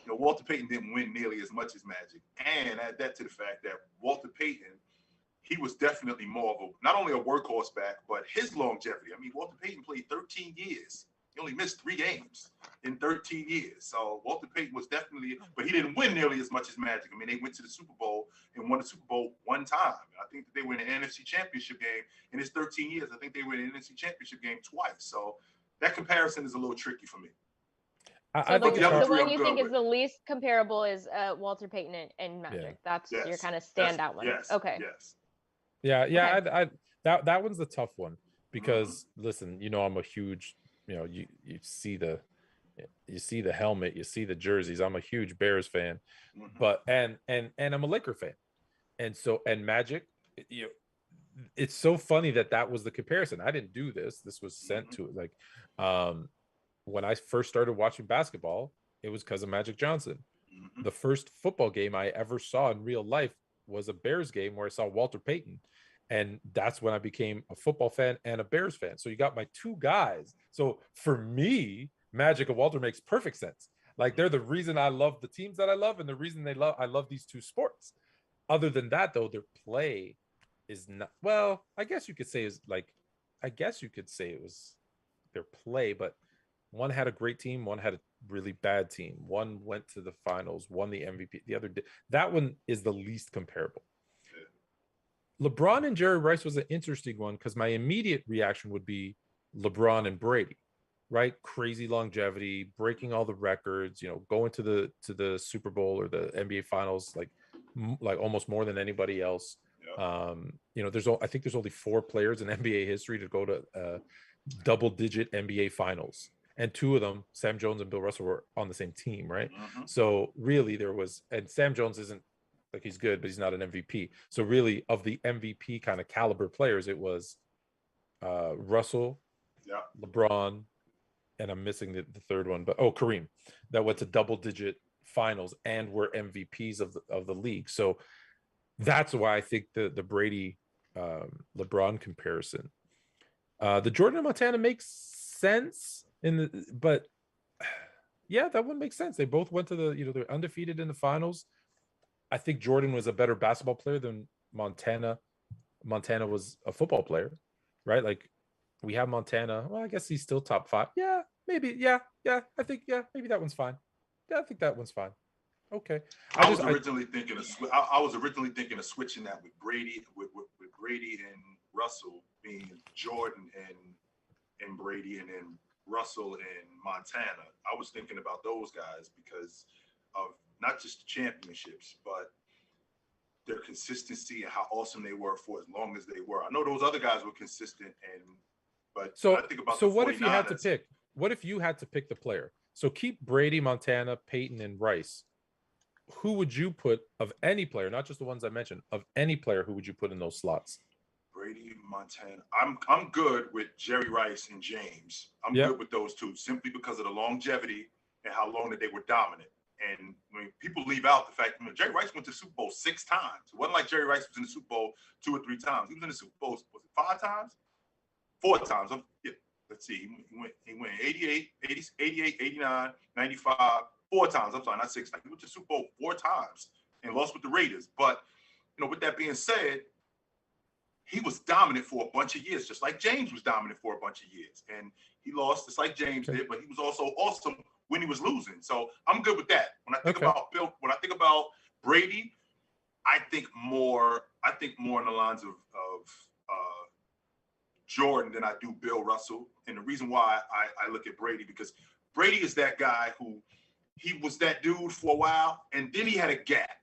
Walter Payton didn't win nearly as much as Magic, and add that to the fact that Walter Payton, he was definitely more of not only a workhorse back, but his longevity. I mean, Walter Payton played 13 years. He only missed 3 games in 13 years. So Walter Payton was definitely, but he didn't win nearly as much as Magic. I mean, they went to the Super Bowl and won the Super Bowl 1 time. I think that they were in the NFC Championship game in his 13 years. I think they were in the NFC Championship game twice. So that comparison is a little tricky for me. I think the one you think is the least comparable is Walter Payton and Magic. Yeah. That's your kind of standout one. Yes. Okay. Yes. Yeah. Okay. That one's the tough one because listen, I'm a huge, you see the helmet, you see the jerseys. I'm a huge Bears fan, but and I'm a Laker fan, and Magic, it's so funny that was the comparison. I didn't do this. This was sent to it. Like, when I first started watching basketball, it was because of Magic Johnson. The first football game I ever saw in real life was a Bears game where I saw Walter Payton. And that's when I became a football fan and a Bears fan. So you got my two guys. So for me, Magic and Walter makes perfect sense. Like, they're the reason I love the teams that I love, and the reason I love these two sports. Other than that, though, their play is not, well, I guess you could say it was their play, but one had a great team, one had a really bad team. One went to the finals, won the MVP. The other did. That one is the least comparable. LeBron and Jerry Rice was an interesting one because my immediate reaction would be LeBron and Brady, right? Crazy longevity, breaking all the records, going to the Super Bowl or the NBA Finals like almost more than anybody else. Yep. I think there's only 4 players in NBA history to go to double-digit NBA Finals, and 2 of them, Sam Jones and Bill Russell, were on the same team, right? So really, and Sam Jones isn't. Like, he's good, but he's not an MVP. So really, of the MVP kind of caliber players, it was Russell, LeBron, and I'm missing the third one, but Kareem, that went to double-digit finals and were MVPs of the league. So that's why I think the Brady LeBron comparison. The Jordan and Montana makes sense but yeah, that one makes sense. They both went to they're undefeated in the finals. I think Jordan was a better basketball player than Montana. Montana was a football player, right? Like, we have Montana. Well, I guess he's still top 5. Yeah, maybe. Yeah. I think, maybe that one's fine. Yeah, I think that one's fine. Okay. I was originally thinking of switching that with Brady, with Brady and Russell being Jordan and Brady, and then Russell and Montana. I was thinking about those guys because of not just the championships, but their consistency and how awesome they were for as long as they were. I know those other guys were consistent, but I think about so what if you had to pick? What if you had to pick the player? So keep Brady, Montana, Peyton, and Rice. Who would you put, of any player, not just the ones I mentioned, of any player, who would you put in those slots? Brady, Montana. I'm good with Jerry Rice and James. I'm good with those two, simply because of the longevity and how long that they were dominant. And when people leave out the fact that Jerry Rice went to the Super Bowl 6 times. It wasn't like Jerry Rice was in the Super Bowl 2 or 3 times. He was in the Super Bowl, was it 5 times? 4 times. Let's see. He went 88, 89, 95, 4 times. I'm sorry, not 6 times. He went to the Super Bowl 4 times and lost with the Raiders. But, with that being said, he was dominant for a bunch of years, just like James was dominant for a bunch of years. And he lost just like James did, but he was also awesome when he was losing. So I'm good with that. When I think about Brady, I think more in the lines of Jordan than I do Bill Russell. And the reason why I look at Brady, because Brady is that guy who, he was that dude for a while, and then he had a gap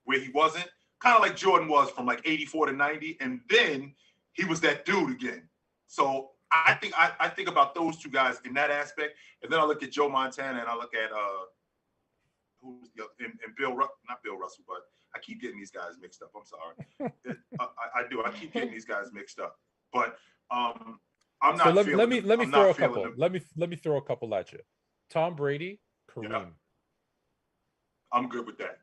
where he wasn't, kind of like Jordan was from like 84 to 90, and then he was that dude again. So I think about those two guys in that aspect, and then I look at Joe Montana, and I look at not Bill Russell, but I keep getting these guys mixed up. I'm sorry, I do. I keep getting these guys mixed up, but I'm not. So let me throw a couple. Let me throw a couple at you. Tom Brady, Kareem. Yeah. I'm good with that.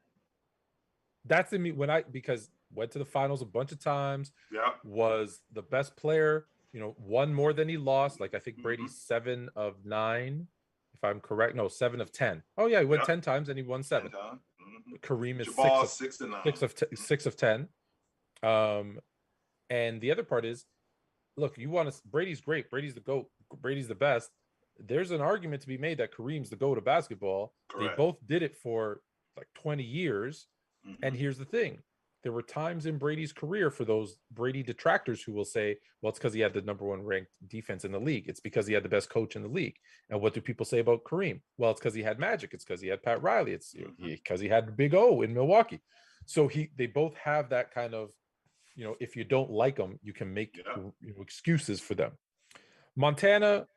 That's in me because went to the finals a bunch of times. Yeah, was the best player. Won more than he lost. Like, I think Brady's 7 of 9, if I'm correct. No, 7 of 10. Oh yeah, he won 10 times and he won 7. Kareem is Jabbar, 6 of 10. And the other part is, look, Brady's great. Brady's the GOAT. Brady's the best. There's an argument to be made that Kareem's the GOAT of basketball. Correct. They both did it for like 20 years. And here's the thing. There were times in Brady's career for those Brady detractors who will say, well, it's because he had the #1 ranked defense in the league. It's because he had the best coach in the league. And what do people say about Kareem? Well, it's because he had Magic. It's because he had Pat Riley. It's because he had Big O in Milwaukee. So they both have that kind of, if you don't like them, you can make excuses for them. Montana,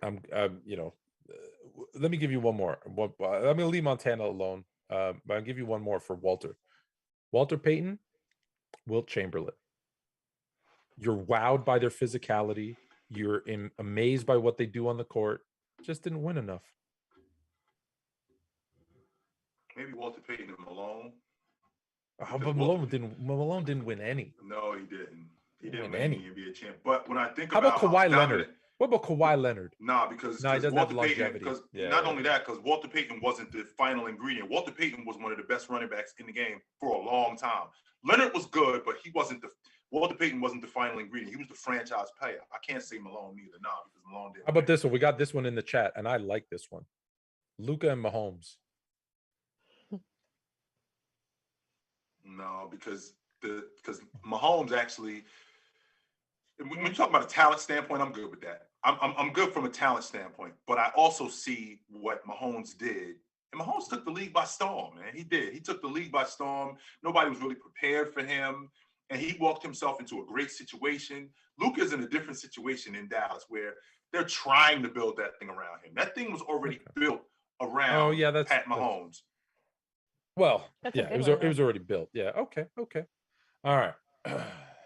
let me give you one more. I'm going to leave Montana alone. But I'll give you one more for Walter. Walter Payton, Wilt Chamberlain. You're wowed by their physicality. You're amazed by what they do on the court. Just didn't win enough. Maybe Walter Payton and Malone. But Malone didn't win any. No, he didn't. He didn't win any NBA champ. But when I think how about Kawhi Leonard? What about Kawhi Leonard? Nah, because he doesn't Walter have longevity. Payton, not only that, because Walter Payton wasn't the final ingredient. Walter Payton was one of the best running backs in the game for a long time. Leonard was good, but he wasn't Walter Payton wasn't the final ingredient. He was the franchise player. I can't say Malone either, because Malone didn't. How about this one? We got this one in the chat, and I like this one. Luka and Mahomes. No, because Mahomes actually. When you talk about a talent standpoint, I'm good with that. I'm good from a talent standpoint, but I also see what Mahomes did. And Mahomes took the league by storm, man. He did. He took the league by storm. Nobody was really prepared for him. And he walked himself into a great situation. Luka's in a different situation in Dallas where they're trying to build that thing around him. That thing was already built around Pat Mahomes. Well, it was already built. Yeah. Okay. All right.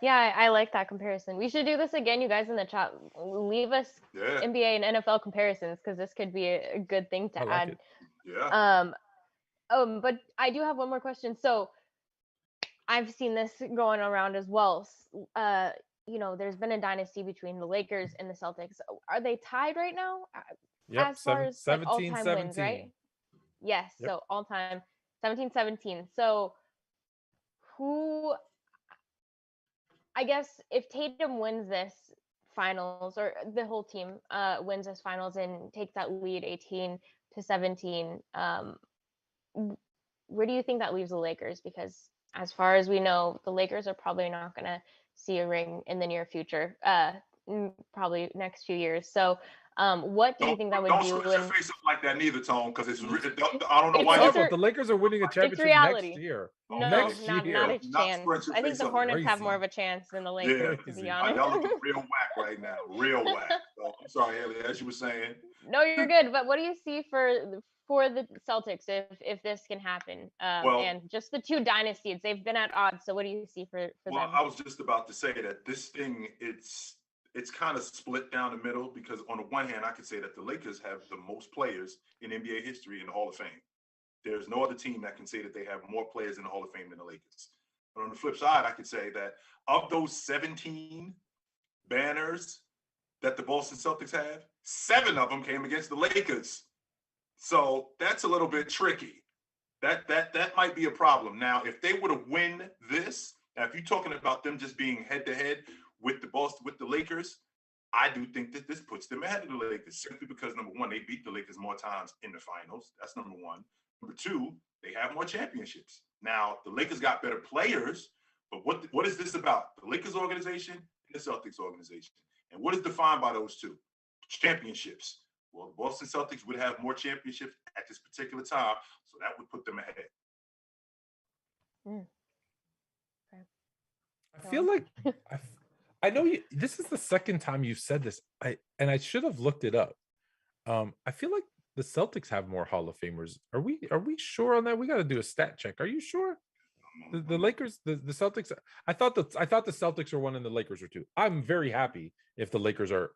Yeah, I like that comparison. We should do this again, you guys in the chat. Leave us NBA and NFL comparisons because this could be a good thing to add. Yeah. But I do have one more question. So I've seen this going around as well. There's been a dynasty between the Lakers and the Celtics. Are they tied right now? Yep, as far as like, all-time wins, right? Yes. Yep. So all-time 17-17. So who? I guess if Tatum wins this finals, or the whole team wins this finals and takes that lead 18-17, where do you think that leaves the Lakers? Because as far as we know, the Lakers are probably not going to see a ring in the near future, probably next few years. So what do you think that would do? Don't your face up like that neither, Tone, because it's I don't know why. The Lakers are winning a championship next year. No, not a chance. I think the Hornets have more of a chance than the Lakers, to be honest. Y'all looking real whack right now. Real whack. So, I'm sorry, Haley, as you were saying. No, you're good. But what do you see for the Celtics if this can happen? And just the two dynasties, they've been at odds. So what do you see for them? Well, I was just about to say that this thing, it's kind of split down the middle, because on the one hand, I could say that the Lakers have the most players in NBA history in the Hall of Fame. There's no other team that can say that they have more players in the Hall of Fame than the Lakers. But on the flip side, I could say that of those 17 banners that the Boston Celtics have, 7 of them came against the Lakers. So that's a little bit tricky. That might be a problem. Now, if they were to win this, now if you're talking about them just being head-to-head with the Lakers, I do think that this puts them ahead of the Lakers, simply because, number one, they beat the Lakers more times in the finals. That's number one. Number two, they have more championships. Now, the Lakers got better players, but what is this about? The Lakers organization and the Celtics organization. And what is defined by those two? Championships. Well, the Boston Celtics would have more championships at this particular time, so that would put them ahead. Okay. I feel like I know you. This is the second time you've said this. I should have looked it up. I feel like the Celtics have more Hall of Famers. Are we sure on that? We got to do a stat check. Are you sure? The Lakers, the Celtics. I thought the Celtics are one and the Lakers are two. I'm very happy if the Lakers are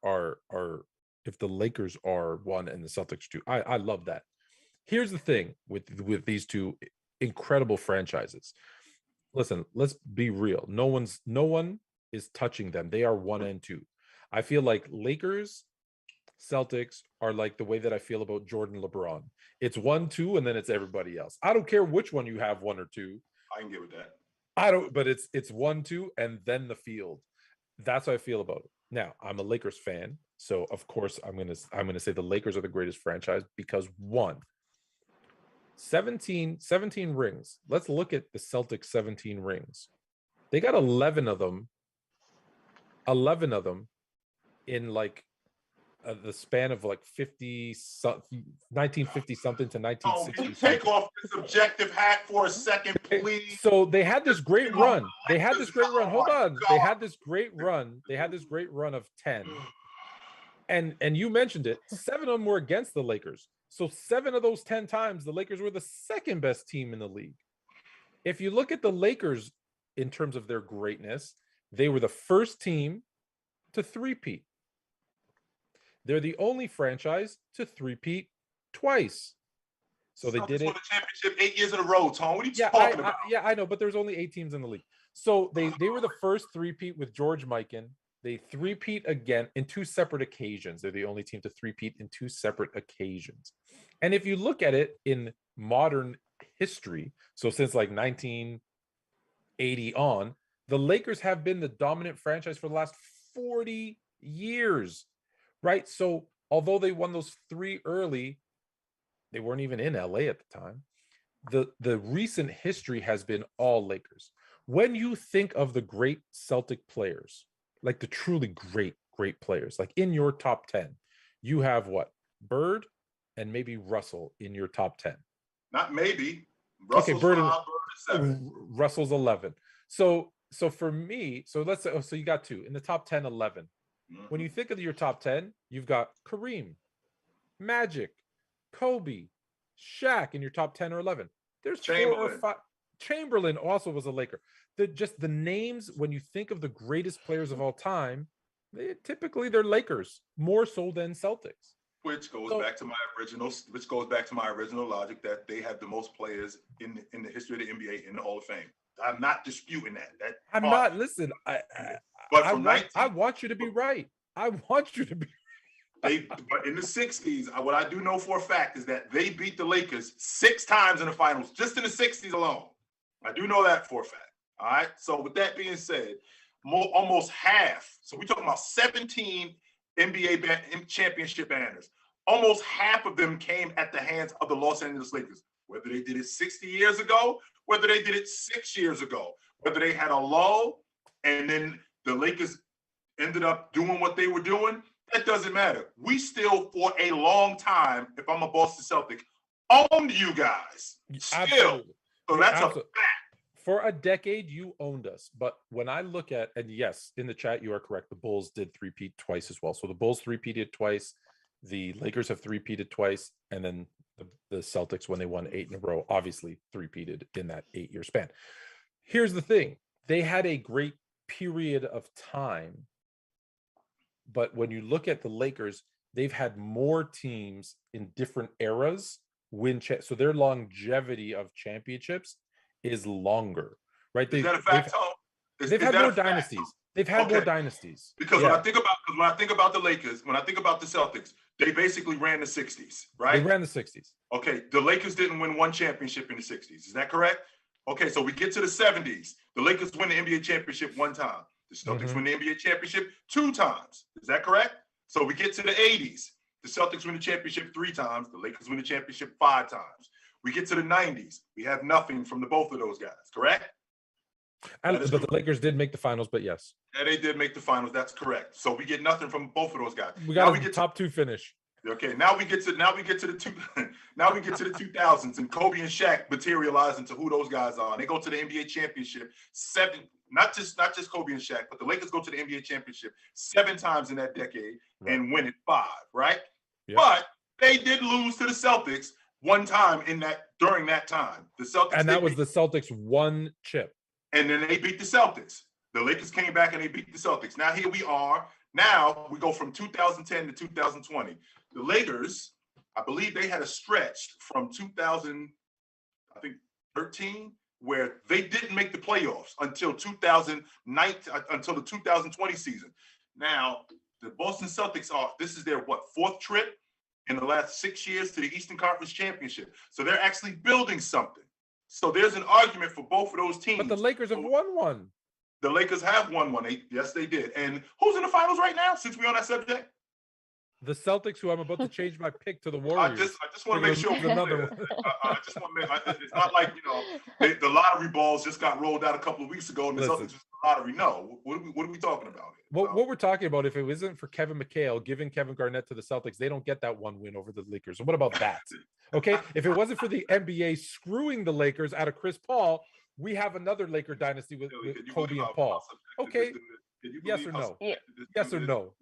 if the Lakers are one and the Celtics are two. I love that. Here's the thing with these two incredible franchises. Listen, let's be real. No one is touching them. They are 1 and 2. I feel like Lakers, Celtics are like the way that I feel about Jordan, LeBron. It's 1, 2, and then it's everybody else. I don't care which one you have, 1 or 2. I can get with that. But it's 1, 2, and then the field. That's how I feel about it. Now, I'm a Lakers fan, so of course I'm gonna say the Lakers are the greatest franchise because 17 rings. Let's look at the Celtics 17 rings. They got 11 of them in like the span of like 1950 something to 1960. Take off this objective hat for a second, please. So they had this great run. Hold on. They had this great run of 10. And you mentioned it. 7 of them were against the Lakers. So 7 of those 10 times, the Lakers were the second best team in the league. If you look at the Lakers in terms of their greatness, They were the first team to three-peat. They're the only franchise to three-peat twice. So they did it. Won the championship 8 years in a row, Tom. What are you talking about? I know, but there's only 8 teams in the league. So they were the first three-peat with George Mikan. They three-peat again in 2 separate occasions. They're the only team to three-peat in 2 separate occasions. And if you look at it in modern history, so since like 1980 on, the Lakers have been the dominant franchise for the last 40 years, right? So although they won those 3 early, they weren't even in LA at the time. The recent history has been all Lakers. When you think of the great Celtic players, like the truly great players, like in your top 10, you have what? Bird and maybe Russell in your top 10. Not maybe. Russell's Bird 5, Bird is 7. Russell's 11. So for me, so let's say, so you got 2 in the top 10, 11. Mm-hmm. When you think of your top 10, you've got Kareem, Magic, Kobe, Shaq in your top 10 or 11. There's 4 or 5. Chamberlain also was a Laker. The names, when you think of the greatest players of all time, they're Lakers more so than Celtics. Which goes back to my original logic that they have the most players in the history of the NBA in the Hall of Fame. I'm not disputing that. I'm not. Listen, I want you to be right. I want you to be. But in the 60s, what I do know for a fact is that they beat the Lakers 6 times in the finals, just in the 60s alone. I do know that for a fact. All right. So with that being said, almost half. So we're talking about 17 NBA championship banners. Almost half of them came at the hands of the Los Angeles Lakers. Whether they did it 60 years ago, whether they did it 6 years ago, whether they had a lull and then the Lakers ended up doing what they were doing, that doesn't matter. We still, for a long time, if I'm a Boston Celtic, owned you guys. Still. Absolutely. So that's a fact. For a decade, you owned us. But when I look at, and yes, in the chat, you are correct. The Bulls did three-peat twice as well. So the Bulls three-peated twice. The Lakers have three-peated twice. And then the Celtics, when they won 8 in a row, obviously three-peated in that 8-year span. Here's the thing. They had a great period of time. But when you look at the Lakers, they've had more teams in different eras win. So their longevity of championships is longer, right? Is that a fact, Tom? They've had more dynasties. They've had more dynasties. Because when I think about the Lakers, when I think about the Celtics, they basically ran the 60s, right? They ran the 60s. Okay, the Lakers didn't win one championship in the 60s. Is that correct? Okay, so we get to the 70s. The Lakers win the NBA championship 1 time. The Celtics win the NBA championship 2 times. Is that correct? So we get to the 80s. The Celtics win the championship 3 times. The Lakers win the championship 5 times. We get to the 90s. We have nothing from both of those guys, correct? But the Lakers did make the finals, but yes. Yeah, they did make the finals. That's correct. So we get nothing from both of those guys. We got a top 2 finish. Okay, now we get to the 2000s, and Kobe and Shaq materialize into who those guys are. They go to the NBA championship 7. Not just Kobe and Shaq, but the Lakers go to the NBA championship 7 times in that decade and win it 5, right? Yep. But they did lose to the Celtics 1 time during that time. The Celtics, and that was the Celtics 1 chip. And then they beat the Celtics. The Lakers came back and they beat the Celtics. Now here we are. Now we go from 2010 to 2020. The Lakers, I believe they had a stretch from 2013 where they didn't make the playoffs until 2019, until the 2020 season. Now, the Boston Celtics this is their 4th trip in the last 6 years to the Eastern Conference Championship. So they're actually building something. So there's an argument for both of those teams. But the Lakers have won 1. The Lakers have won 1. Yes, they did. And who's in the finals right now, since we're on that subject? The Celtics, who I'm about to change my pick to the Warriors. I just want to make sure. Another one. I just want to make. It's not like the lottery balls just got rolled out a couple of weeks ago, and the Celtics just the lottery. No, what are we talking about here? What we're talking about, if it wasn't for Kevin McHale giving Kevin Garnett to the Celtics, they don't get that 1 win over the Lakers. So what about that? Okay, if it wasn't for the NBA screwing the Lakers out of Chris Paul, we have another Laker dynasty with Kobe and Paul. Okay. Yes or no? Yes or no?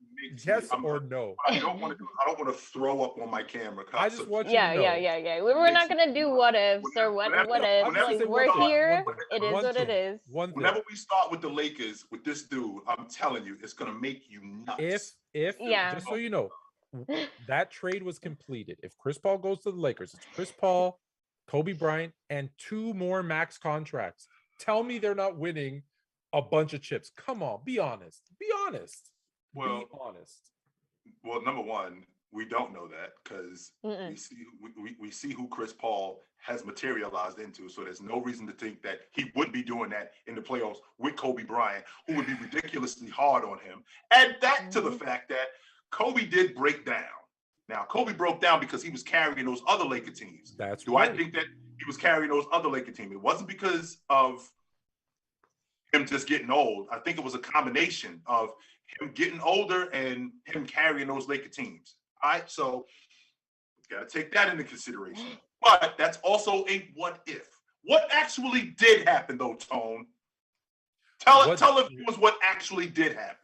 Yes or no? I don't want to throw up on my camera. I just want you to know. Yeah. We're not gonna do what ifs or what ifs. Like, we're here. It is what it is. Whenever we start with the Lakers with this dude, I'm telling you, it's gonna make you nuts. If just so you know, that trade was completed. If Chris Paul goes to the Lakers, it's Chris Paul, Kobe Bryant, and 2 more max contracts. Tell me they're not winning a bunch of chips. Come on, be honest. Be honest. Well, be honest. Well, number one, we don't know that because we see who Chris Paul has materialized into. So there's no reason to think that he wouldn't be doing that in the playoffs with Kobe Bryant, who would be ridiculously hard on him. Add that to the fact that Kobe did break down. Now, Kobe broke down because he was carrying those other Laker teams. Do right. I think that he was carrying those other Laker teams? It wasn't because of him just getting old. I think it was a combination of him getting older and him carrying those Laker teams. All right, so got to take that into consideration. But that's also a what if. What actually did happen, though, Tone? Tell the viewers what actually did happen.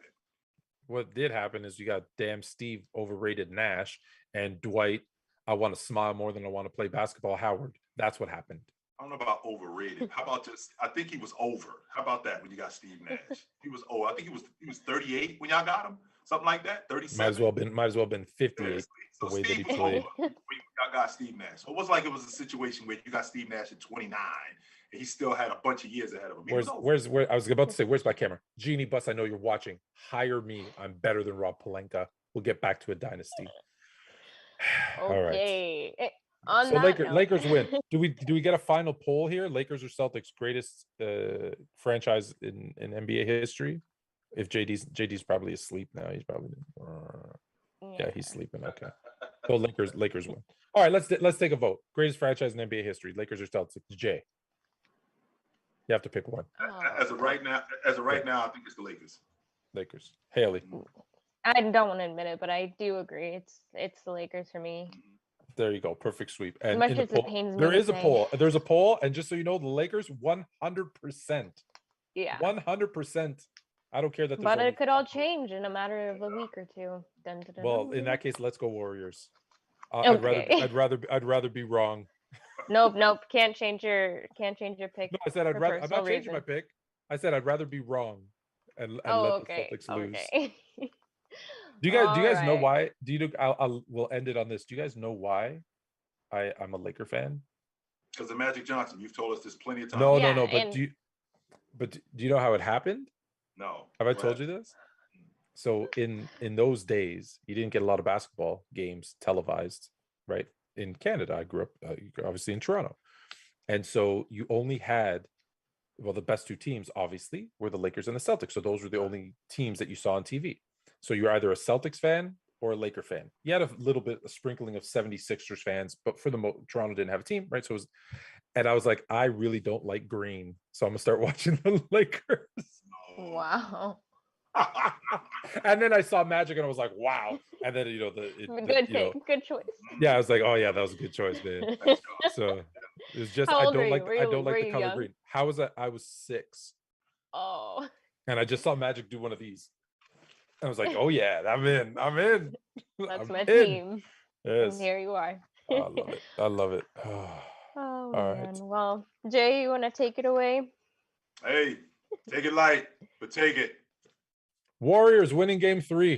What did happen is you got damn Steve overrated Nash and Dwight, I want to smile more than I want to play basketball, Howard. That's what happened. I don't know about overrated. How about just, I think he was over. How about that when you got Steve Nash? He was old. I think he was 38 when y'all got him. Something like that. 37. Might as well been 58 so the way Steve that he played. When y'all got Steve Nash. So it was like it was a situation where you got Steve Nash at 29 and he still had a bunch of years ahead of him. Where I was about to say, where's my camera? Genie Bus, I know you're watching. Hire me. I'm better than Rob Pelinka. We'll get back to a dynasty. Okay. All right. So Lakers win. Do we get a final poll here? Lakers or Celtics greatest franchise in NBA history? If JD's probably asleep now. He's probably he's sleeping. Okay. So Lakers win. All right, let's take a vote. Greatest franchise in NBA history, Lakers or Celtics? Jay. You have to pick one. As of right now, I think it's the Lakers. Lakers. Haley. I don't want to admit it, but I do agree. It's the Lakers for me. There you go. Perfect sweep. And as much as it pains me, there is a poll. There's a poll, and just so you know, the Lakers 100%. Yeah. 100%. I don't care that. But it could all change in a matter of a week or two. Well, in that case, let's go Warriors. Okay. I'd rather be wrong. Nope. Can't change your pick. No, I said I'm not changing my pick. I said I'd rather be wrong and let the Celtics lose. Okay. Do you guys know why? We'll end it on this. Do you guys know why I'm a Laker fan? Because of Magic Johnson. You've told us this plenty of times. No. But do you know how it happened? No. Have I told you this? So in those days, you didn't get a lot of basketball games televised, right? In Canada, I grew up obviously in Toronto, and so you only had, well, the best two teams obviously were the Lakers and the Celtics. So those were the only teams that you saw on TV. So you're either a Celtics fan or a Laker fan. You had a sprinkling of 76ers fans, but for the Toronto didn't have a team, right? So and I was like, I really don't like green, so I'm gonna start watching the Lakers. Wow. And then I saw Magic and I was like, wow. And then good choice. Yeah, I was like, oh yeah, that was a good choice, man. So it's just I don't like the color green. How was that? I was 6. Oh. And I just saw Magic do one of these. I was like, oh yeah, I'm in. That's my team. Yes. And here you are. I love it. Oh, all man. right. Well, Jay, you want to take it away? Hey, take it light, but take it. Warriors winning game 3.